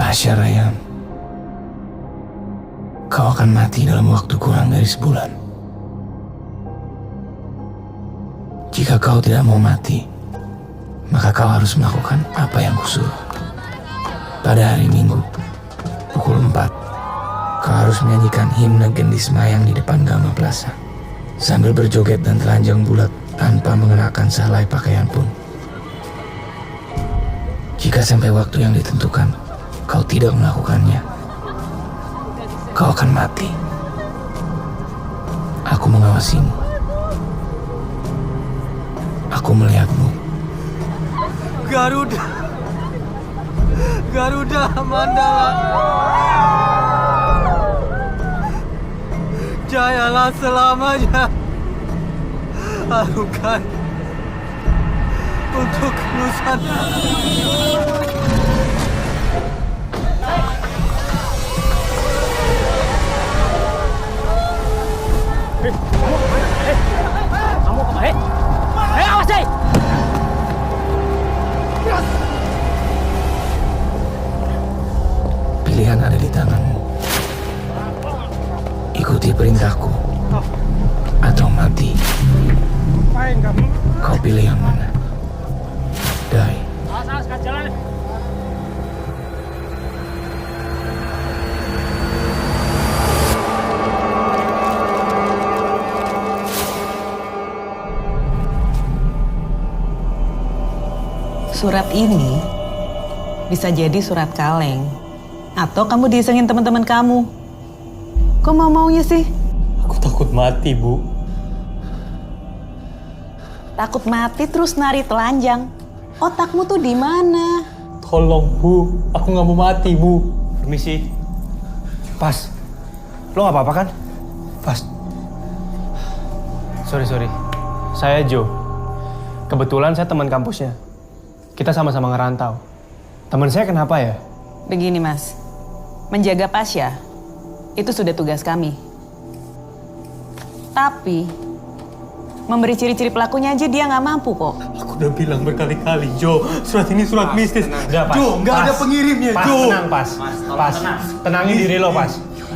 Tasya Rayyan, kau akan mati dalam waktu kurang dari sebulan. Jika kau tidak mau mati, maka kau harus melakukan apa yang kusuruh. Pada hari Minggu, pukul 4, kau harus menyanyikan himne Gendis Mayang di depan Gama Plaza, sambil berjoget dan telanjang bulat tanpa mengenakan sehelai pakaian pun. Jika sampai waktu yang ditentukan, kau tidak melakukannya, kau akan mati. Aku mengawasimu. Aku melihatmu. Garuda, Garuda Mandala, jayalah selamanya. Arukan untuk Nusantara. Kamu kemana? Awas deh! Pilihan ada di tanganmu. Ikuti perintahku atau mati. Kau pilih yang mana? Dai. Awas, kasih jalan. Surat ini bisa jadi surat kaleng. Atau kamu diisengin teman-teman kamu. Kok mau-maunya sih? Aku takut mati, Bu. Takut mati terus nari telanjang. Otakmu tuh di mana? Tolong, Bu. Aku nggak mau mati, Bu. Permisi. Pas. Lo gak apa-apa kan? Pas. Sorry. Saya Joe. Kebetulan saya teman kampusnya. Kita sama-sama ngerantau. Teman saya kenapa ya? Begini Mas, menjaga Pasya itu sudah tugas kami. Tapi memberi ciri-ciri pelakunya aja dia nggak mampu kok. Aku udah bilang berkali-kali, Joe. Surat ini surat mistis. Udah, Pas. Joe, nggak ada pengirimnya, Pas, Joe. tenang, Pas. Pas. Tenangin diri lo, Pas.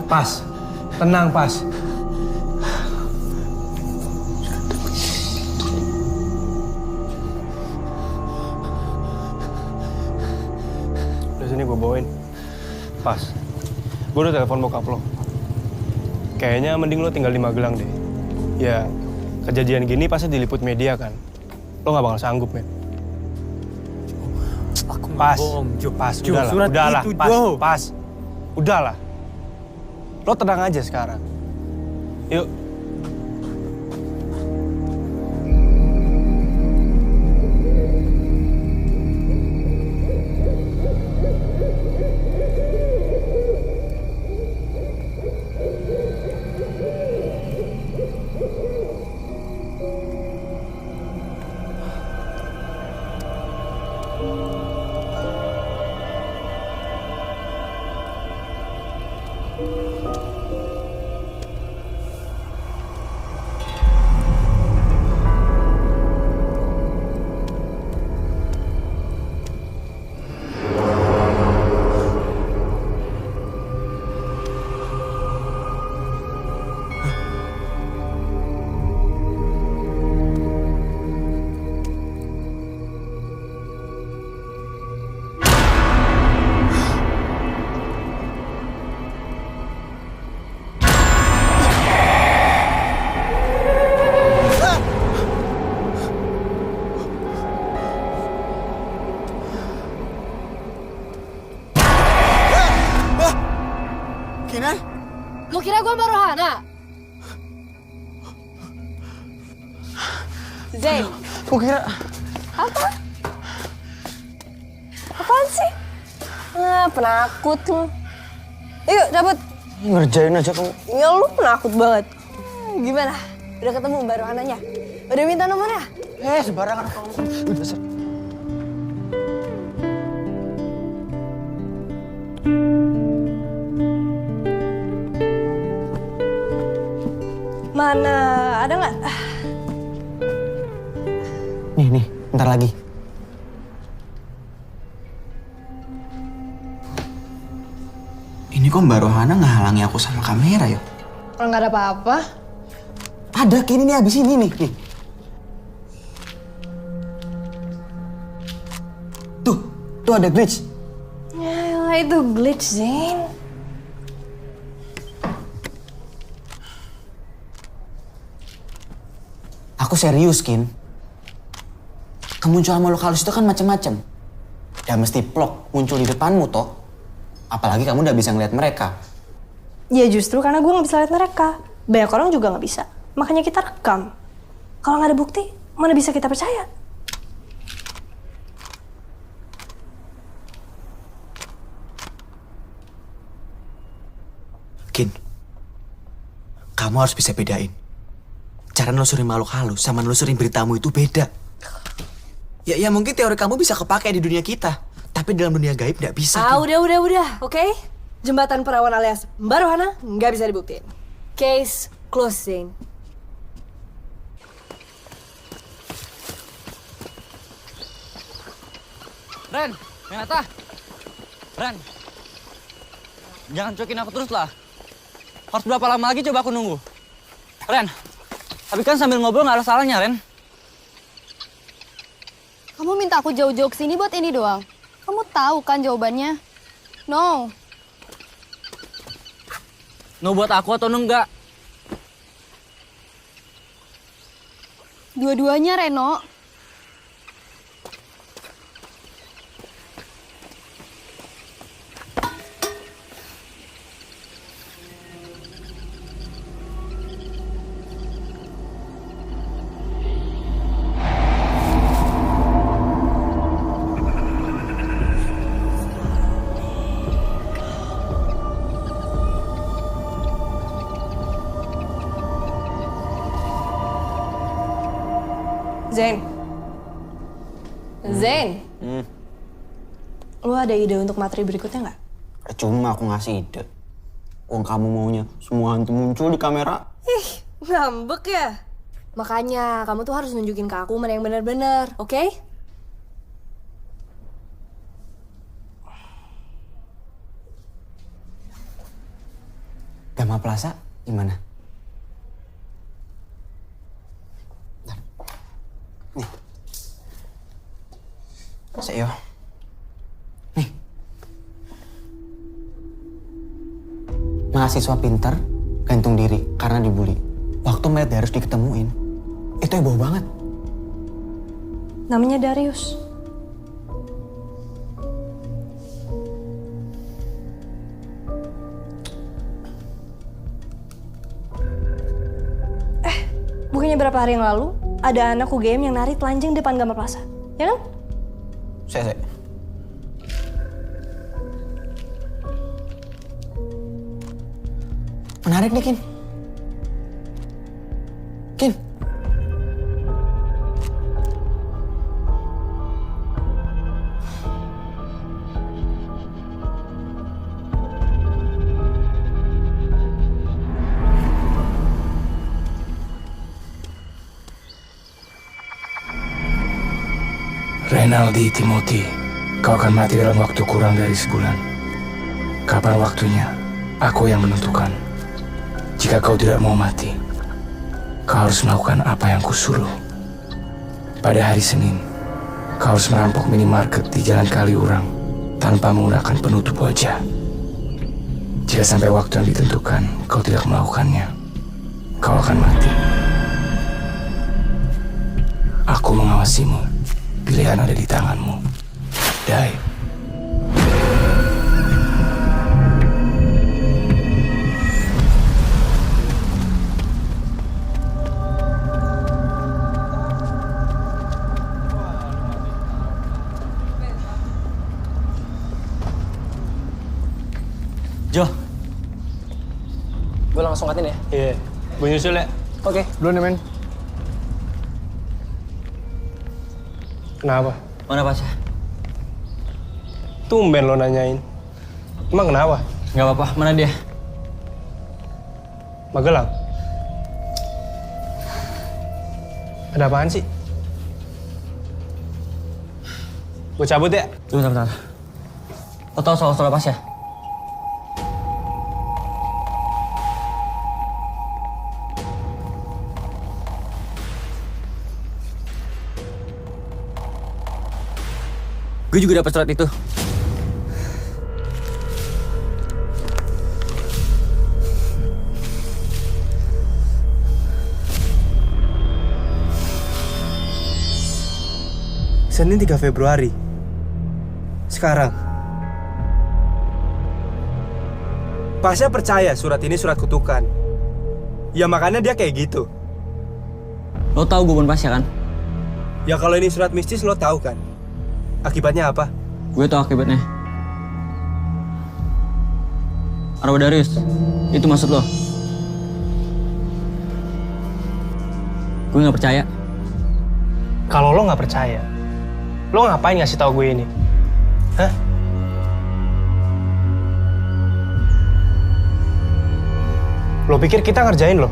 Pas. Tenang, Pas. Udah sini gue bawain. Pas. Gue udah telepon bokap lo. Kayaknya mending lo tinggal di Magelang deh. Ya, kejadian gini pasti diliput media kan. Lo nggak bakal sanggup, men. Aku Pas. bohong, Jo. Pas, Jo, udahlah. surat Udahlah, itu, Pas. Jo. Pas. Udahlah. Lo tenang aja sekarang. Yuk. Kinan? Lu kira gua Marohana? Zain, Gue kira... apa? Apaan sih? Ah, penakut lu. Yuk, cabut. Ngerjain aja kamu. Ya lu penakut banget. Gimana? Udah ketemu Marohananya? Udah minta nomornya? Sembarangan kamu. Udah, Sir. Mana? Ada nggak? Nih, bentar lagi. kok Mbak Rohana ngehalangi aku sama kamera ya? Kalau nggak ada apa-apa. Ada, kini nih abis ini nih. Tuh ada glitch. Ya itu glitch, Zain. Aku serius, Kin. Kemunculan makhluk halus itu kan macam-macam. Dan mesti plok muncul di depanmu, toh. Apalagi kamu udah bisa ngeliat mereka. Ya justru karena gue nggak bisa lihat mereka. Banyak orang juga nggak bisa. Makanya kita rekam. Kalau nggak ada bukti, mana bisa kita percaya? Kin, kamu harus bisa bedain. Cara nelusurin makhluk halus sama nelusurin beritamu itu beda. Ya mungkin teori kamu bisa kepakai di dunia kita. Tapi dalam dunia gaib nggak bisa. Kin. Udah, oke? Jembatan perawan alias Mbak Rohana nggak bisa dibuktiin. Case closing. Ren, Renata. Ren. Jangan cuekin aku terus lah. Harus berapa lama lagi coba aku nunggu? Ren, tapi kan sambil ngobrol nggak ada salahnya, Ren. Kamu minta aku jauh-jauh ke sini buat ini doang. Kamu tahu kan jawabannya? No. No buat aku atau enggak? Dua-duanya, Reno. Zain. Lu ada ide untuk materi berikutnya nggak? Cuma aku ngasih ide. Kamu maunya semua hantu muncul di kamera. Ih, ngambek ya? Makanya kamu tuh harus nunjukin ke aku mana yang benar-benar, oke? Gama Plaza gimana? Nih. Seyo. Nih. Mahasiswa pintar gantung diri karena dibully. Waktu mayat harus diketemuin. Itu heboh banget. Namanya Darius. Bukannya berapa hari yang lalu ada anak UGM yang nari telanjang depan Gama Plaza, ya kan? Saya. Menarik nih, Kin. Kin. Renaldi Timothy, kau akan mati dalam waktu kurang dari sebulan. Kapan waktunya? Aku yang menentukan. Jika kau tidak mau mati, kau harus melakukan apa yang kusuruh. Pada hari Senin, kau harus merampok minimarket di Jalan Kaliurang tanpa menggunakan penutup wajah. Jika sampai waktu yang ditentukan kau tidak melakukannya, kau akan mati. Aku mengawasimu. Pilihan ada di tanganmu. Dai. Jo. Gue langsung ngatin ya? Iya, gue nyusul ya. Oke. Duluan ya, men. Kenapa? Mana Pasya? Tumben lo nanyain. Emang kenapa? Gak apa-apa, mana dia? Magelang? Ada apaan sih? Gue cabut ya? Bentar. Lo tau soal Pasya? Gue juga dapat surat itu. Senin 3 Februari. Sekarang. Pasnya percaya surat ini surat kutukan. Ya makanya dia kayak gitu. Lo tahu gue bukan Pasya kan? Ya kalau ini surat mistis lo tahu kan? Akibatnya apa? Gue tahu akibatnya. Arwah Darius, itu maksud lo? Gue nggak percaya. Kalau lo nggak percaya, lo ngapain ngasih tahu gue ini? Hah? Lo pikir kita ngerjain lo?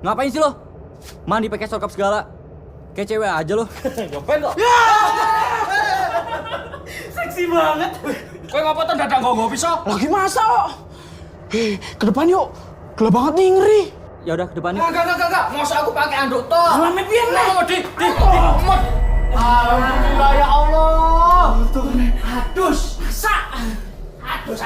Ngapain sih lo? Mandi pakai sokap segala. Kayak cewek aja lo. Ngapain lo? Seksi banget. Kowe ngapa tuh dadang nggo pisau? Lagi masak. Ke depan yuk. Gelap banget nih, ngeri. Ya udah ke depan. Enggak. Masa aku pakai anduk toh? Alamin pian nih. Alhamdulillah ya Allah. Adus, masak. Adus.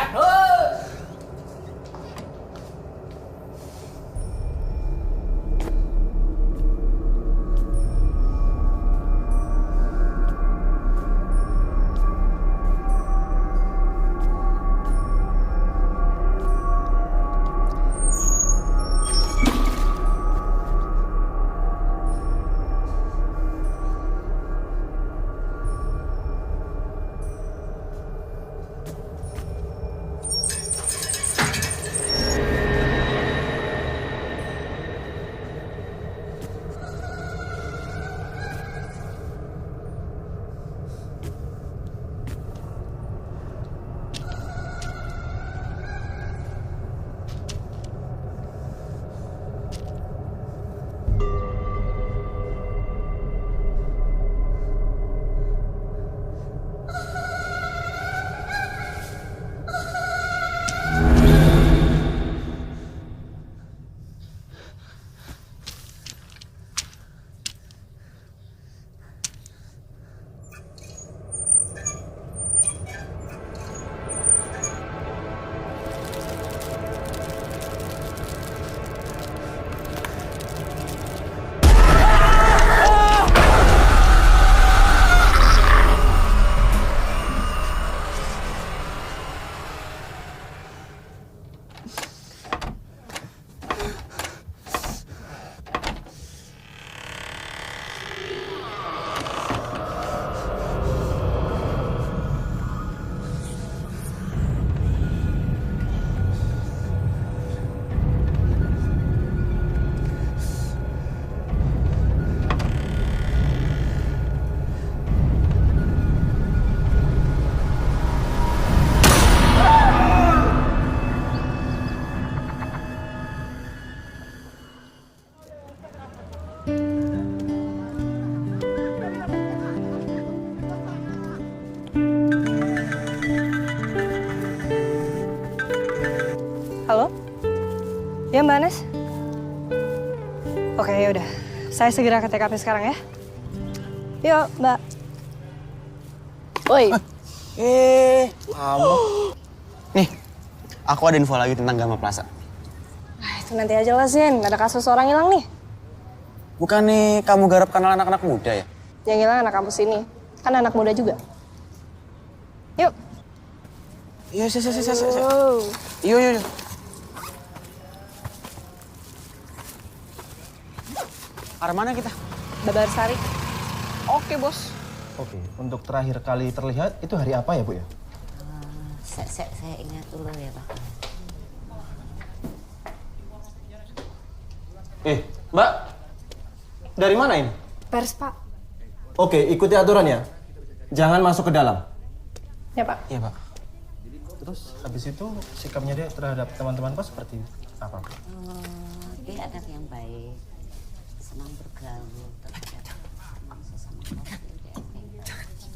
Halo? Ya Mbak Anes? Oke, yaudah. Saya segera ke TKP sekarang ya. Yuk, Mbak. Woi. Kamu. Nih, aku ada info lagi tentang Gama Plaza. Itu nanti aja lah, Zin. Ada kasus orang hilang nih. Bukannya kamu garap kenal anak-anak muda ya? Yang hilang anak kampus ini. Kan anak muda juga. Yuk. Iya, Iya. Arah mana kita? Babarsari. Oke, Bos. Oke, untuk terakhir kali terlihat itu hari apa ya, Bu ya? Saya ingat dulu ya, Pak. Mbak. Dari mana ini? Pers, Pak. Oke, ikuti aturan ya. Jangan masuk ke dalam. Ya, Pak. Iya, Pak. Terus habis itu sikapnya dia terhadap teman-teman kok seperti apa? Dia anak yang baik, senang bergaul, terhadap sesama kos.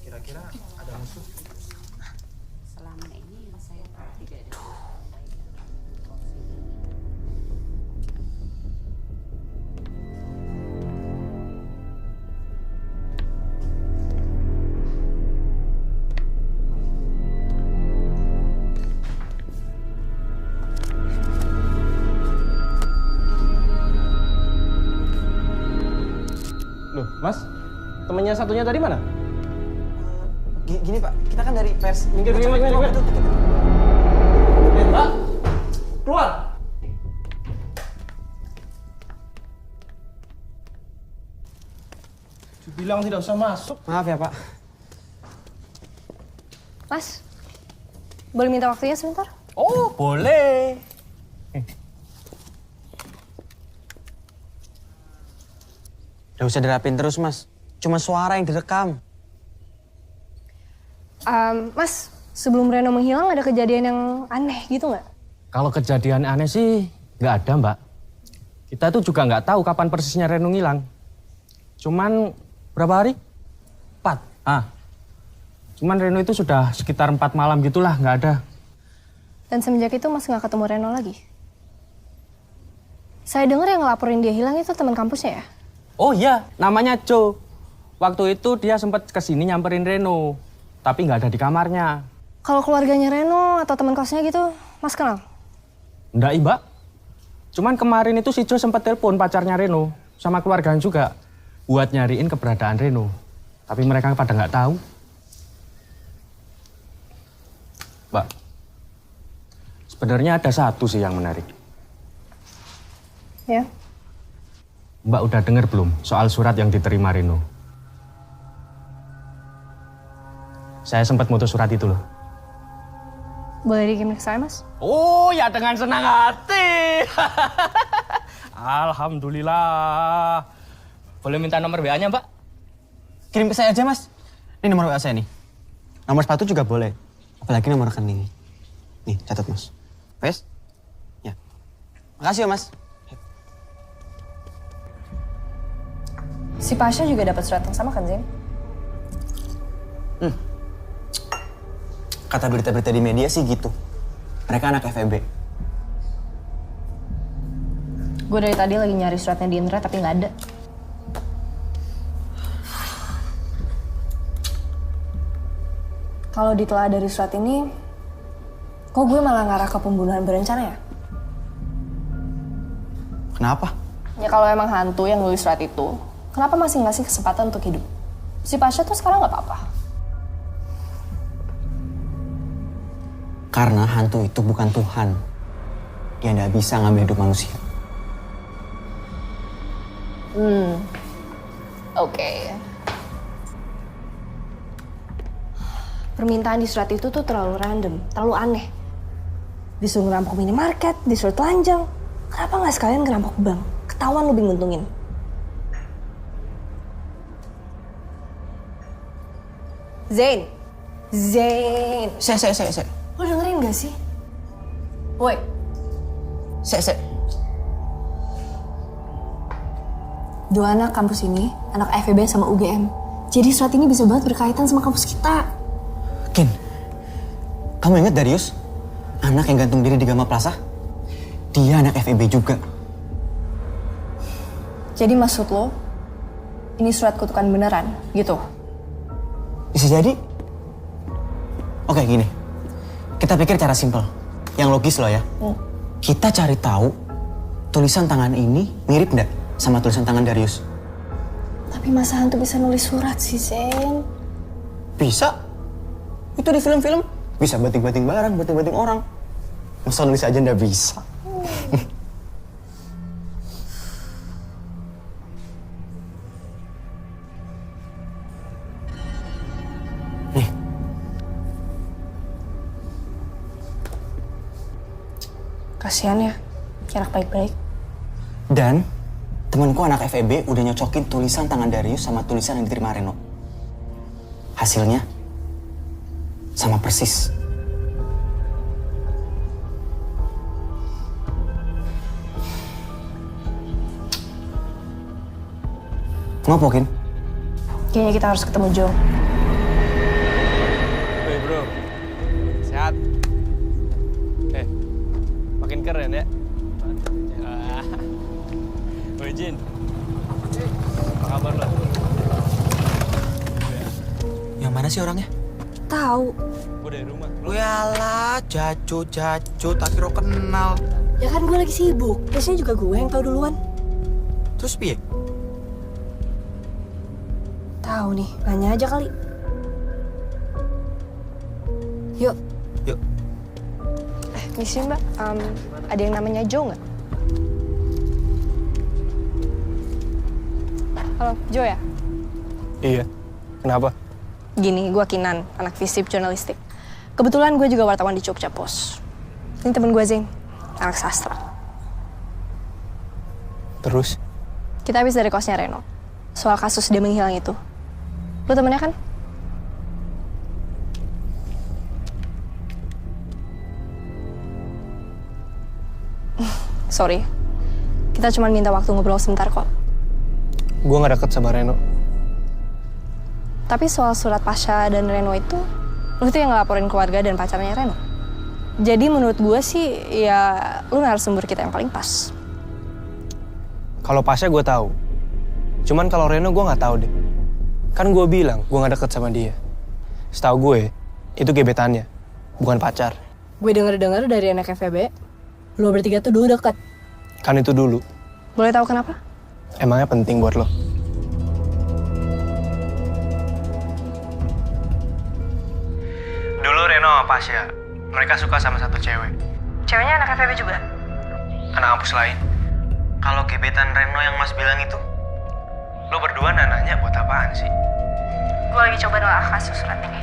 Kira-kira ada musuh? Selama ini yang saya tahu tidak ada. Loh, Mas, temennya satunya tadi mana? Gini, Pak. Kita kan dari pers. Minggir. Mbak, keluar! Bilang tidak usah masuk. Maaf ya, Pak. Mas, boleh minta waktunya sebentar? Oh, boleh. Gak usah dirapin terus, Mas. Cuma suara yang direkam. Mas, sebelum Reno menghilang ada kejadian yang aneh gitu nggak? Kalau kejadian aneh sih nggak ada, Mbak. Kita tuh juga nggak tahu kapan persisnya Reno ngilang. Cuman berapa hari? 4. Cuman Reno itu sudah sekitar 4 malam gitulah, nggak ada. Dan semenjak itu Mas nggak ketemu Reno lagi? Saya dengar yang ngelaporin dia hilang itu teman kampusnya ya? Oh iya, namanya Joe. Waktu itu dia sempat kesini nyamperin Reno, tapi nggak ada di kamarnya. Kalau keluarganya Reno atau teman kosnya gitu, Mas kenal? Nggak, Mbak. Cuman kemarin itu si Joe sempat telepon pacarnya Reno, sama keluarganya juga, buat nyariin keberadaan Reno. Tapi mereka pada nggak tahu. Mbak, sebenarnya ada satu sih yang menarik. Ya. Mbak udah dengar belum soal surat yang diterima Reno? Saya sempat mutus surat itu loh. Boleh dikirim ke saya, Mas? Oh ya, dengan senang hati. Alhamdulillah. Boleh minta nomor WA-nya, Mbak? Kirim ke saya aja, Mas. Ini nomor WA saya nih. Nomor sepatu juga boleh. Apalagi nomor rekening. Nih, catat, Mas. Wes? Ya. Makasih ya, Mas. Si Pasha juga dapat surat yang sama kan, Zain? Kata berita-berita di media sih gitu. Mereka anak FEB. Gue dari tadi lagi nyari suratnya di internet tapi nggak ada. Kalau ditelaah dari surat ini, kok gue malah ngarah ke pembunuhan berencana ya? Kenapa? Ya kalau emang hantu yang nulis surat itu, kenapa masih ngasih kesempatan untuk hidup? Si Pasha tuh sekarang nggak apa-apa. Karena hantu itu bukan Tuhan. Dia nggak bisa ngambil hidup manusia. Oke. Permintaan di surat itu tuh terlalu random, terlalu aneh. Disuruh ngerampok minimarket, disuruh telanjang. Kenapa nggak sekalian ngerampok bank? Ketahuan lebih nguntungin. Zain. Saya. Lo dengerin gak sih? Woi. Saya. Dua anak kampus ini, anak FEB sama UGM. Jadi surat ini bisa banget berkaitan sama kampus kita. Kin, kamu ingat Darius? Anak yang gantung diri di Gama Plaza? Dia anak FEB juga. Jadi maksud lo, ini surat kutukan beneran, gitu? Bisa jadi. Oke, gini. Kita pikir cara simpel. Yang logis loh ya. Kita cari tahu tulisan tangan ini mirip nggak sama tulisan tangan Darius? Tapi masa hantu bisa nulis surat sih, Zain? Bisa. Itu di film-film Bisa banting-banting barang, banting-banting orang. Masa nulis aja nggak bisa? Nih. Kasihan ya, anak baik-baik. Dan temanku anak FEB udah nyocokin tulisan tangan Darius sama tulisan yang diterima Reno. Hasilnya sama persis. Ngopokin? Kayaknya kita harus ketemu Joe. Woi bro, sehat? Makin keren ya? Woi Jin, apa kabar lo? Yang mana sih orangnya? Tahu. Gue dari rumah. Walah, Jaco, tak kira kenal. Ya kan gue lagi sibuk. Biasanya juga gue yang tahu duluan. Terus piye? Tahu nih, nanya aja kali. Yuk. Yuk. Misi Mbak, ada yang namanya Joe nggak? Halo, Joe ya? Iya, kenapa? Gini, gue Kinan, anak FISIP jurnalistik. Kebetulan gue juga wartawan di Jogja Pos. Ini temen gue Zain, anak sastra. Terus? Kita habis dari kosnya Reno. Soal kasus dia menghilang itu. Lu temennya kan? Sorry. Kita cuma minta waktu ngobrol sebentar kok. Gue gak deket sama Reno. Tapi soal surat Pasha dan Reno itu, lu tuh yang ngelaporin keluarga dan pacarnya Reno. Jadi menurut gue sih, ya lu narasumber kita yang paling pas. Kalau Pasha gue tahu. Cuman kalau Reno gue nggak tahu deh. Kan gue bilang gue nggak deket sama dia. Setahu gue itu gebetannya, bukan pacar. Gue denger-dengar dari anak FEB, lo bertiga tuh dulu deket. Kan itu dulu. Boleh tahu kenapa? Emangnya penting buat lo? Dulu Reno sama Pasha, mereka suka sama satu cewek. Ceweknya anak FEB juga? Anak kampus lain. Kalau gebetan Reno yang Mas bilang itu, lo berdua nanya buat apaan sih? Gue lagi coba nolak kasus surat ini.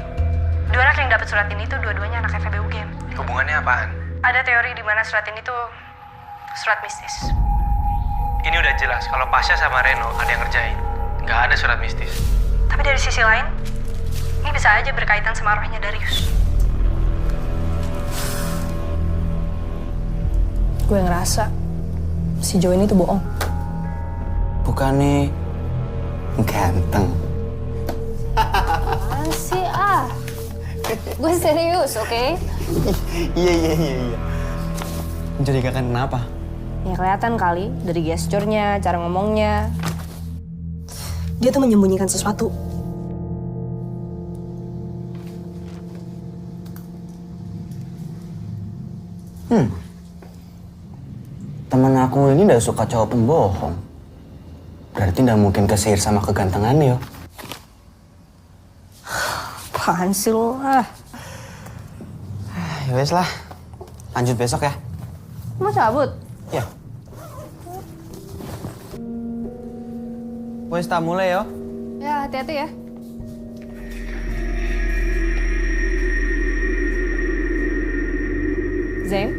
Dua anak yang dapat surat ini tuh dua-duanya anak FEB UGM. Hubungannya apaan? Ada teori di mana surat ini tuh surat mistis. Ini udah jelas kalau Pasha sama Reno ada yang ngerjain. Nggak ada surat mistis. Tapi dari sisi lain, ini bisa aja berkaitan sama rohnya Darius. Gue ngerasa si Joe ini tuh bohong. Bukannya ganteng. Apaan sih ah? Gue serius, oke? Iya. Mencurigakan kenapa? Ya kelihatan kali dari gesturnya, cara ngomongnya. Dia tuh menyembunyikan sesuatu. Temen aku ini udah suka cowok pembohong. Berarti nggak mungkin kesihir sama kegantengannya, yo. Apaan sih lo? Ya wes lah. Lanjut besok ya. Mau cabut? Ya. Wes tak mulai yo. Ya, hati-hati ya. Zain?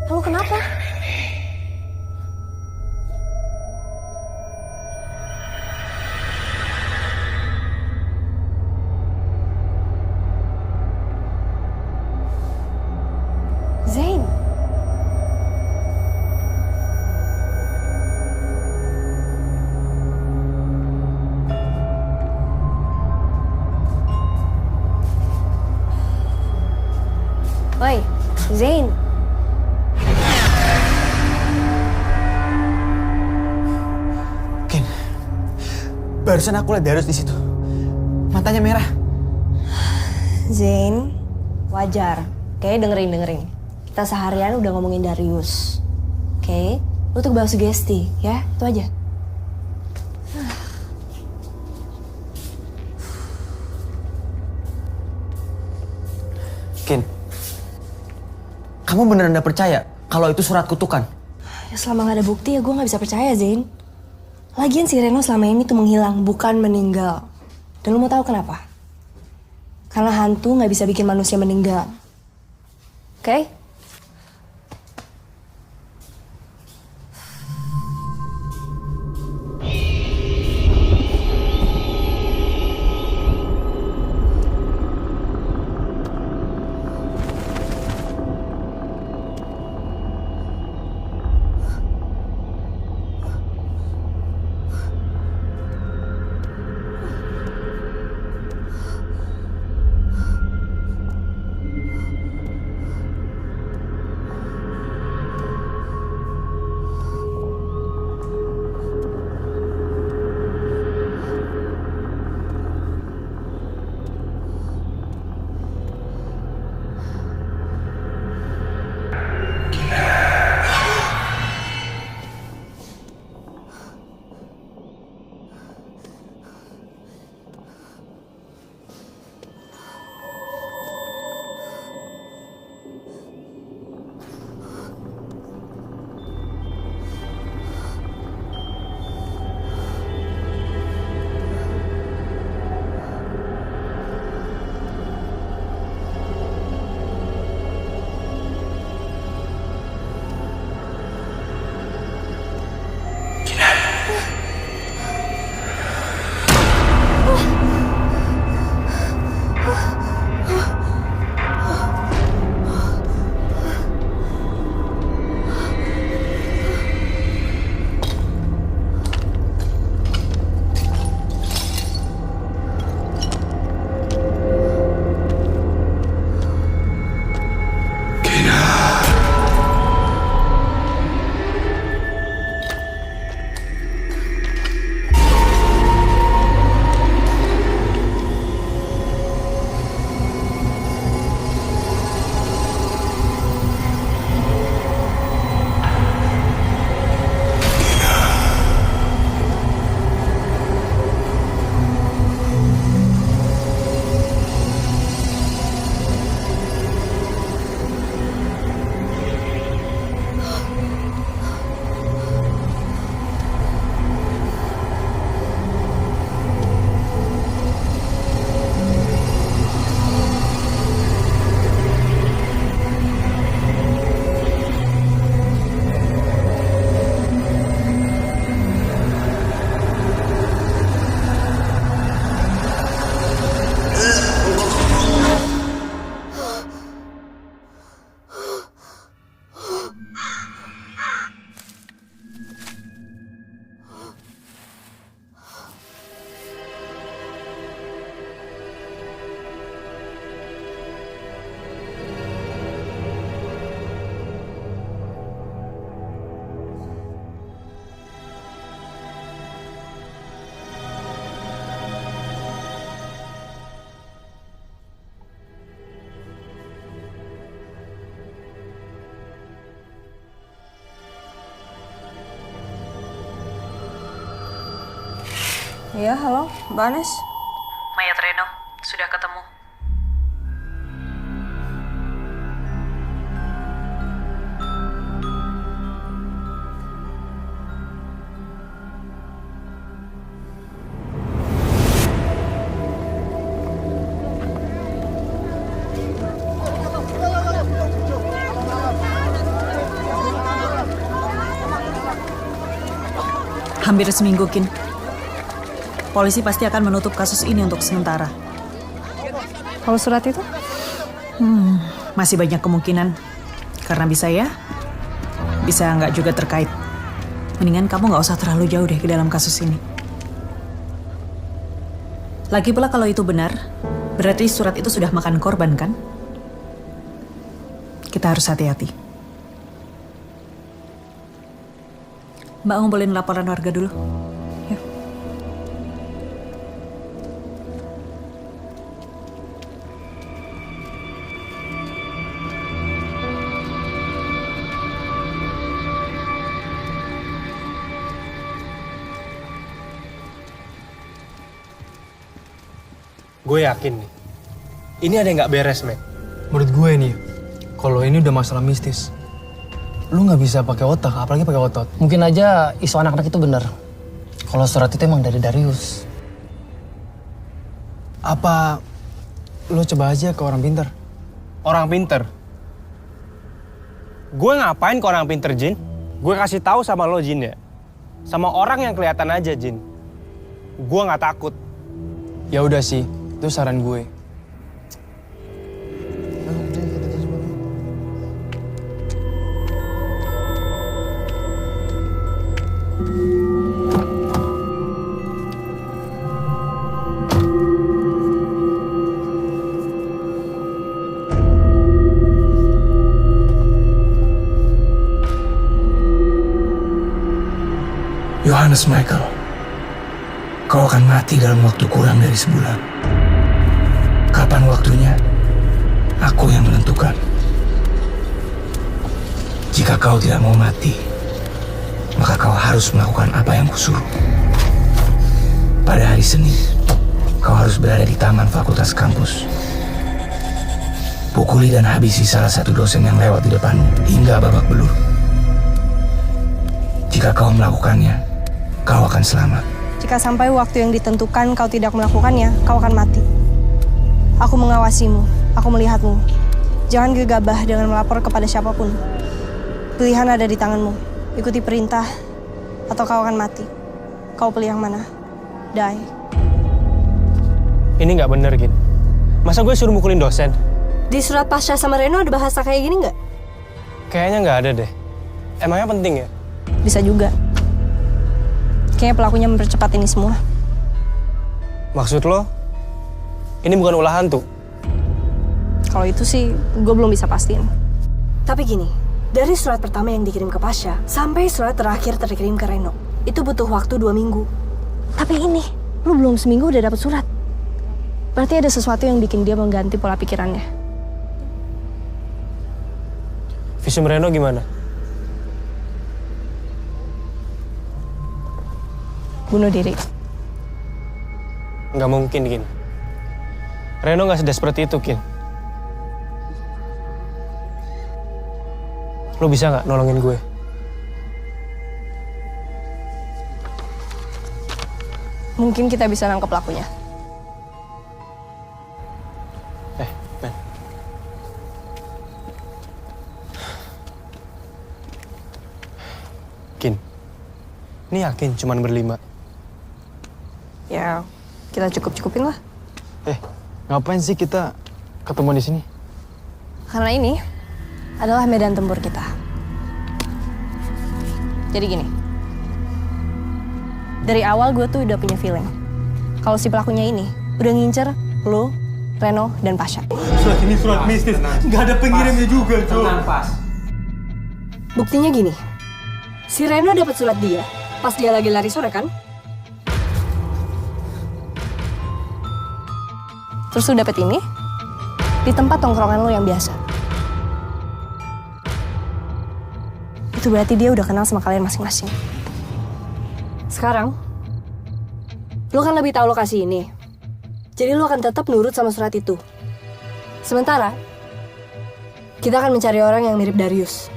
Lalu kenapa? Zain? Woi, Zain. Ken, barusan aku lihat Darius di situ. Matanya merah. Zain, wajar. Oke, dengerin. Kita seharian udah ngomongin Darius. Oke, lu tuh bawa sugesti, ya? Itu aja. Kin, kamu beneran gak percaya kalau itu surat kutukan? Ya selama gak ada bukti ya gue gak bisa percaya, Zain. Lagian si Reno selama ini tuh menghilang, bukan meninggal. Dan lu mau tahu kenapa? Karena hantu gak bisa bikin manusia meninggal. Oke? Iya, halo, Mbak Anes. Mayat Reno sudah ketemu. Hampir seminggu, Kin. Polisi pasti akan menutup kasus ini untuk sementara. Kalau surat itu? Masih banyak kemungkinan. Karena bisa ya, bisa nggak juga terkait. Mendingan kamu nggak usah terlalu jauh deh ke dalam kasus ini. Lagi pula kalau itu benar, berarti surat itu sudah makan korban kan? Kita harus hati-hati. Mbak ngumpulin laporan warga dulu. Yuk. Gue yakin nih, ini ada yang nggak beres, Mac. Menurut gue nih, kalau ini udah masalah mistis, lu nggak bisa pakai otak, apalagi pakai otot. Mungkin aja isu anak-anak itu benar. Kalau surat itu emang dari Darius. Apa lo coba aja ke orang pintar? Orang pinter? Gue ngapain ke orang pinter, Jin? Gue kasih tahu sama lo, Jin, ya. Sama orang yang kelihatan aja, Jin. Gue nggak takut. Ya udah sih, itu saran gue. Yohanes Michael, kau akan mati dalam waktu kurang dari sebulan. Kapan waktunya? Aku yang menentukan. Jika kau tidak mau mati, maka kau harus melakukan apa yang kusuruh. Pada hari Senin, kau harus berada di taman fakultas kampus. Pukuli dan habisi salah satu dosen yang lewat di depanmu hingga babak belur. Jika kau melakukannya, kau akan selamat. Jika sampai waktu yang ditentukan kau tidak melakukannya, kau akan mati. Aku mengawasimu, aku melihatmu. Jangan gegabah dengan melapor kepada siapapun. Pilihan ada di tanganmu. Ikuti perintah, atau kau akan mati. Kau pilih yang mana? Die. Ini nggak bener, Gin. Masa gue suruh mukulin dosen? Di surat Pasha sama Reno ada bahasa kayak gini nggak? Kayaknya nggak ada deh. Emangnya penting ya? Bisa juga. Kayaknya pelakunya mempercepat ini semua. Maksud lo, ini bukan ulah hantu? Kalau itu sih, gue belum bisa pastiin. Tapi gini, dari surat pertama yang dikirim ke Pasha, sampai surat terakhir terkirim ke Reno, itu butuh waktu 2 minggu. Tapi ini, lu belum seminggu udah dapet surat. Berarti ada sesuatu yang bikin dia mengganti pola pikirannya. Visum Reno gimana? Bunuh diri. Nggak mungkin, Kin. Reno nggak sedesperate itu, Kin. Lo bisa nggak nolongin gue? Mungkin kita bisa nangkep pelakunya. Ben. Kin, ini yakin cuman berlima? Ya, kita cukup-cukupin lah. Ngapain sih kita ketemu di sini? Karena ini adalah medan tempur kita. Jadi gini, dari awal gue tuh udah punya feeling kalau si pelakunya ini udah ngincer lo, Reno, dan Pasha. Surat ini surat mistis, nggak ada pengirimnya juga, Cuk. Tenang, Pas. Buktinya gini, si Reno dapat surat dia pas dia lagi lari sore kan? Terus lu dapet ini di tempat tongkrongan lo yang biasa. Itu berarti dia udah kenal sama kalian masing-masing. Sekarang, lo kan lebih tahu lokasi ini. Jadi lo akan tetap nurut sama surat itu. Sementara, kita akan mencari orang yang mirip Darius.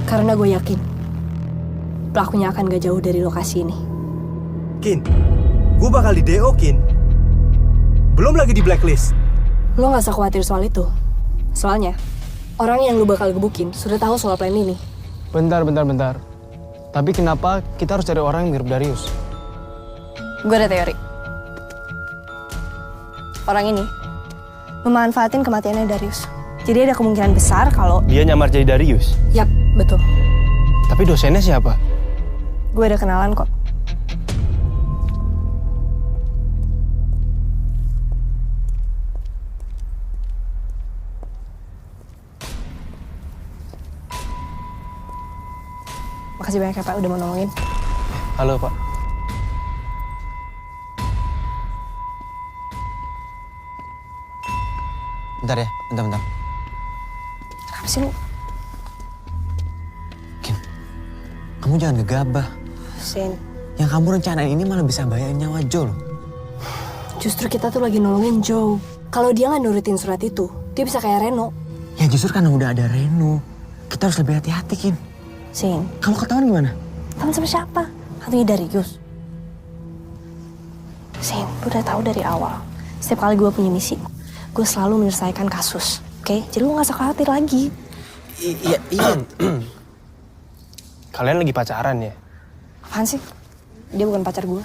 Karena gue yakin, pelakunya akan gak jauh dari lokasi ini. Kin, gue bakal di DO, Kin. Belum lagi di blacklist. Lo gak usah khawatir soal itu. Soalnya, orang yang lo bakal gebukin sudah tahu soal plan ini. Bentar. Tapi kenapa kita harus cari orang yang mirip Darius? Gue ada teori. Orang ini memanfaatin kematiannya Darius. Jadi ada kemungkinan besar kalau... Dia nyamar jadi Darius? Yap, betul. Tapi dosennya siapa? Gue ada kenalan kok. Makasih banyak ya Pak udah mau nolongin. Halo, Pak. Bentar ya, bentar. Kenapa sih lu? Kin, kamu jangan gegabah. Sin, Yang kamu rencanain ini malah bisa bayarin nyawa Joe loh. justru kita tuh lagi nolongin Joe. Kalau dia nggak nurutin surat itu, dia bisa kayak Reno. Ya justru karena udah ada Reno, kita harus lebih hati-hati, Kin. Sin, Kalau ketahuan gimana? kamu sama siapa? Hantunya Darius. Sin, gue udah tahu dari awal. Setiap kali gue punya misi, gue selalu menyelesaikan kasus. Oke? Jadi lu gak usah khawatir lagi. Iya. Kalian lagi pacaran ya? Apaan sih? Dia bukan pacar gue.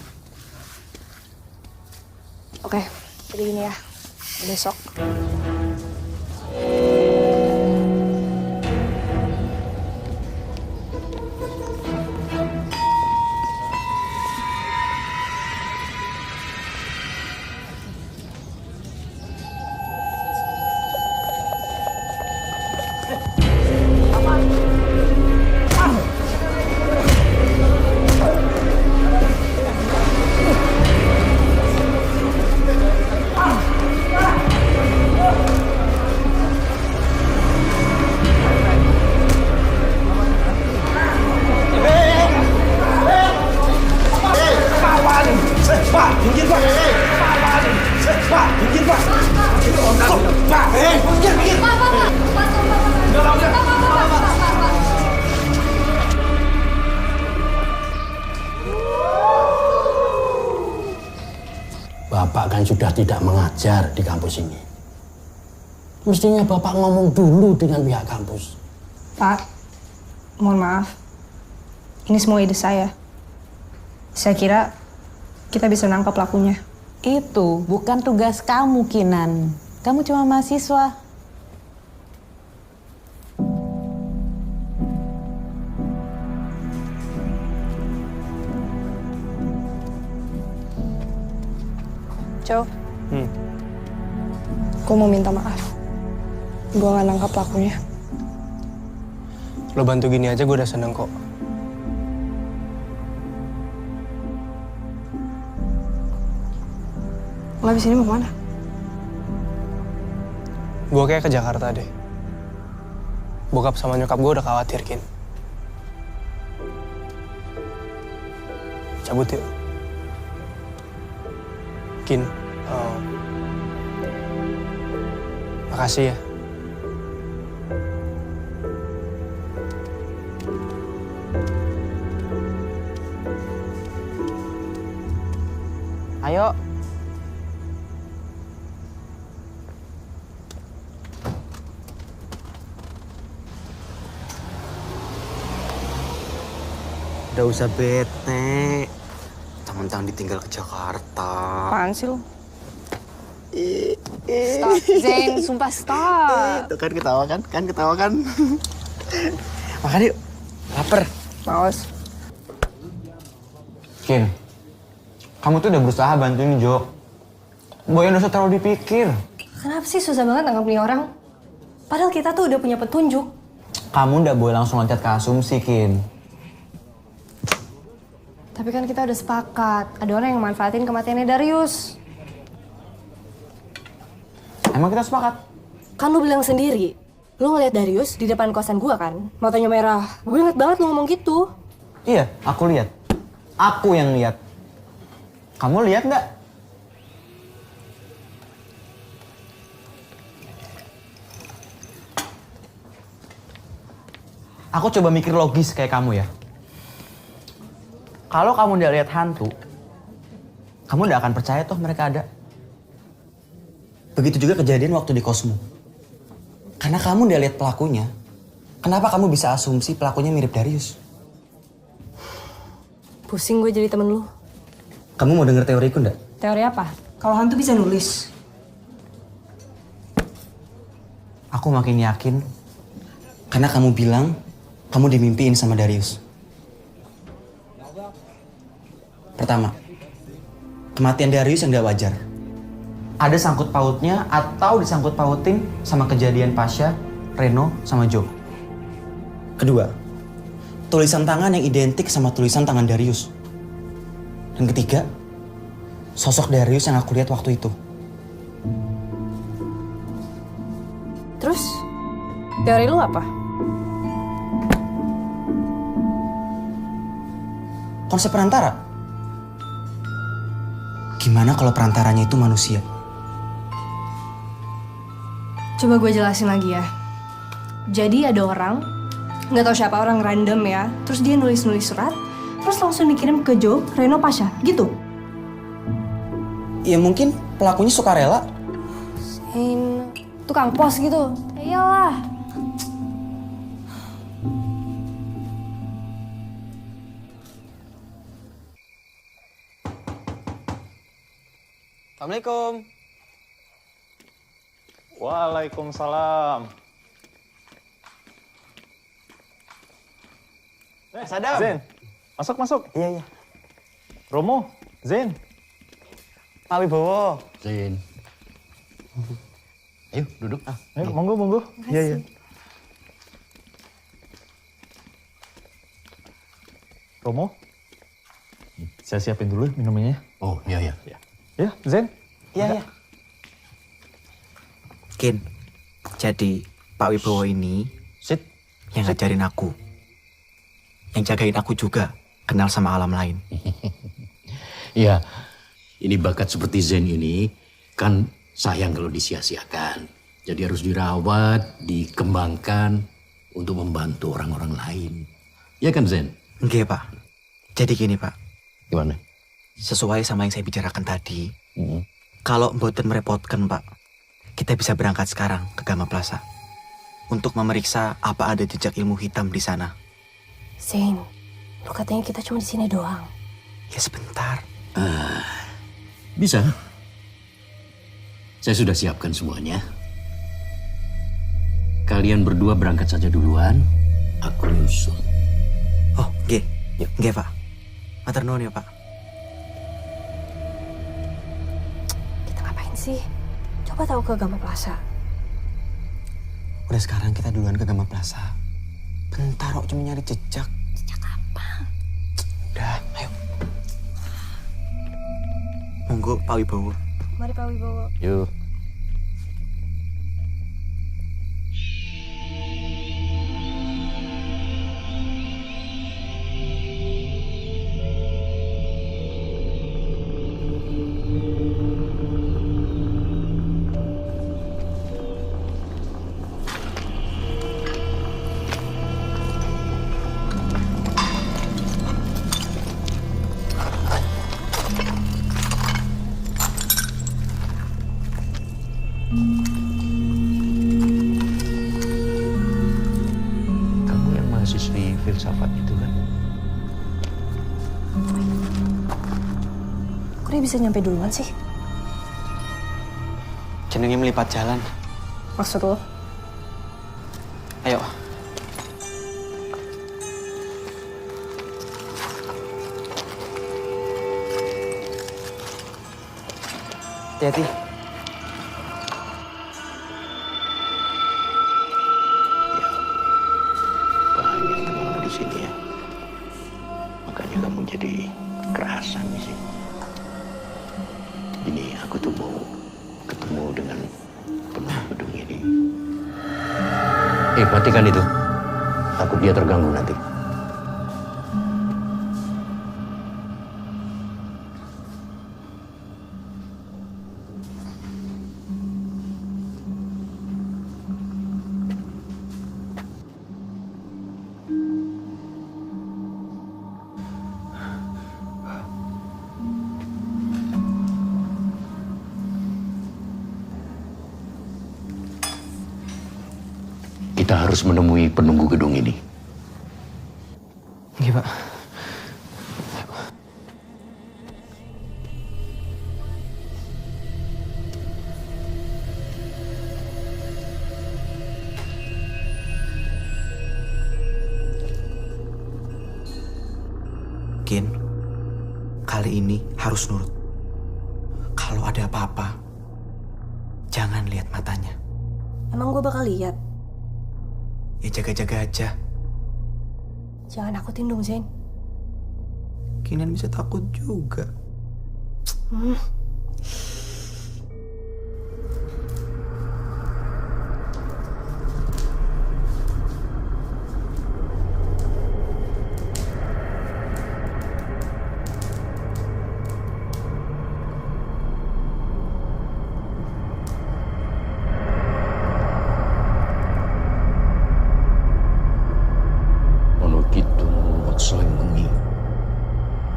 Oke, jadi gini ya. Besok. Bapak kan sudah tidak mengajar di kampus ini. Mestinya Bapak ngomong dulu dengan pihak kampus. Pak, mohon maaf. Ini semua ide saya. Saya kira kita bisa nangkap pelakunya. Itu bukan tugas kamu, Kinan. Kamu cuma mahasiswa. Joe, gue mau minta maaf. Gue gak nangkap pelakunya. Lo bantu gini aja gue udah seneng kok. Lo abis ini mau kemana? Gue kayak ke Jakarta deh. Bokap sama nyokap gue udah khawatir, Kin. Cabut yuk. Kin, makasih ya. Ayo. Udah usah bete. Mentang-mentang ditinggal ke Jakarta. Apaan sih lo? Stop, Zain. Sumpah stop. Tuh kan ketawa kan? Makan yuk. Laper. Maus. Kin, kamu tuh udah berusaha bantuin Jo. Boy udah usah terlalu dipikir. Kenapa sih susah banget nangkap nih orang? Padahal kita tuh udah punya petunjuk. Kamu nggak boleh langsung loncat ke asumsi, Kin. Tapi kan kita udah sepakat. Ada orang yang manfaatin kematiannya Darius. Emang kita sepakat? Kan lu bilang sendiri. Lu ngeliat Darius di depan kosan gua kan? Matanya merah. Gue inget banget lu ngomong gitu. Iya, aku lihat. Aku yang lihat. Kamu lihat nggak? Aku coba mikir logis kayak kamu ya. Kalau kamu udah lihat hantu, kamu udah akan percaya toh mereka ada. Begitu juga kejadian waktu di Cosmo. Karena kamu udah lihat pelakunya, kenapa kamu bisa asumsi pelakunya mirip Darius? Pusing gue jadi temen lu. Kamu mau denger teoriku nggak? Teori apa? Kalau hantu bisa nulis. Aku makin yakin. Karena kamu bilang, kamu dimimpiin sama Darius. Pertama, kematian Darius yang gak wajar. Ada sangkut pautnya atau disangkut pautin sama kejadian Pasha, Reno, sama Joe. Kedua, tulisan tangan yang identik sama tulisan tangan Darius. Dan ketiga, sosok Darius yang aku lihat waktu itu. Terus, teori lu apa? Konsep perantara. Gimana kalau perantaranya itu manusia? Coba gue jelasin lagi ya. Jadi ada orang, nggak tahu siapa, orang random ya. Terus dia nulis-nulis surat, terus langsung dikirim ke Joe, Reno, Pasha, gitu. Ya mungkin pelakunya sukarela. Tukang pos gitu. Iyalah. Assalamualaikum. Waalaikumsalam. Sadam. Zen, masuk. Iya. Romo, Zen. Pak Wibowo. Zen. Ayo duduk. Ayo, monggo. Iya. Romo, saya siapin dulu minumannya. Oh, iya. Ya, Zen. Iya. Kin, jadi Pak Wibowo ini yang ngajarin aku. Yang jagain aku juga, kenal sama alam lain. Iya, ini bakat seperti Zen ini kan sayang kalau disia-siakan. Jadi harus dirawat, dikembangkan untuk membantu orang-orang lain. Ya kan Zen? Enggak, Pak. Jadi gini, Pak. Gimana? Sesuai sama yang saya bicarakan tadi, kalau mboten merepotkan, Pak, kita bisa berangkat sekarang ke Gama Plaza untuk memeriksa apa ada jejak ilmu hitam di sana. Zain, lu katanya kita cuma di sini doang. Ya sebentar. Bisa. Saya sudah siapkan semuanya. Kalian berdua berangkat saja duluan, aku nyusul. Oh, nggih, Pak. Matur nuwun ya, Pak. Kita ngapain sih? Coba tahu ke Gama Plaza. Udah sekarang kita duluan ke Gama Plaza. Bentar kok cuma nyari jejak. Jejak apa? Udah, ayo. Monggo Pak Wibowo. Mari Pak Wibowo. Yuk. Kamu yang mahasiswi filsafat itu kan? Kok dia bisa nyampe duluan sih? Jenenge melipat jalan. Maksud lo? Ayo. Hati-hati. Banyak teman di sini ya. Makanya kamu jadi kerasan di sini. Ini aku tuh mau ketemu dengan penunggu gedung ini. Matikan itu. Takut dia terganggu nanti. Kita harus menemui penunggu gedung ini. Iya, Pak. Kin, kali ini harus nurut. Kalau ada apa-apa, jangan lihat matanya. Emang gue bakal lihat? Ya jaga-jaga aja. Jangan nakutin dong, Zain. Kinan bisa takut juga.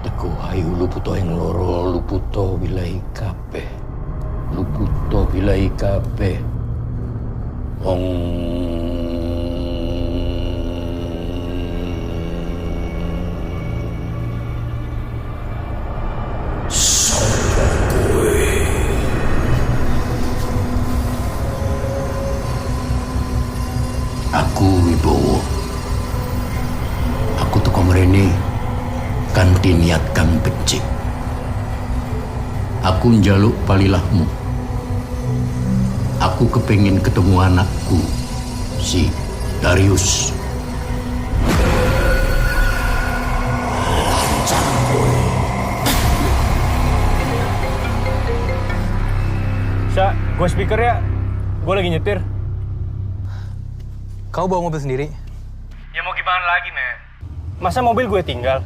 Teko ayu luputo yang loro, luputo wilahi kabeh. Luputo wilahi kabeh. Wong aku Wibowo. Aku teko mrene kanthi niat kang becik. Aku njaluk palilahmu. Aku kepengin ketemu anakku, si Darius. Sya, gue speaker ya. Gue lagi nyetir. Kau bawa mobil sendiri? Ya mau gimana lagi, men? Masa mobil gue tinggal?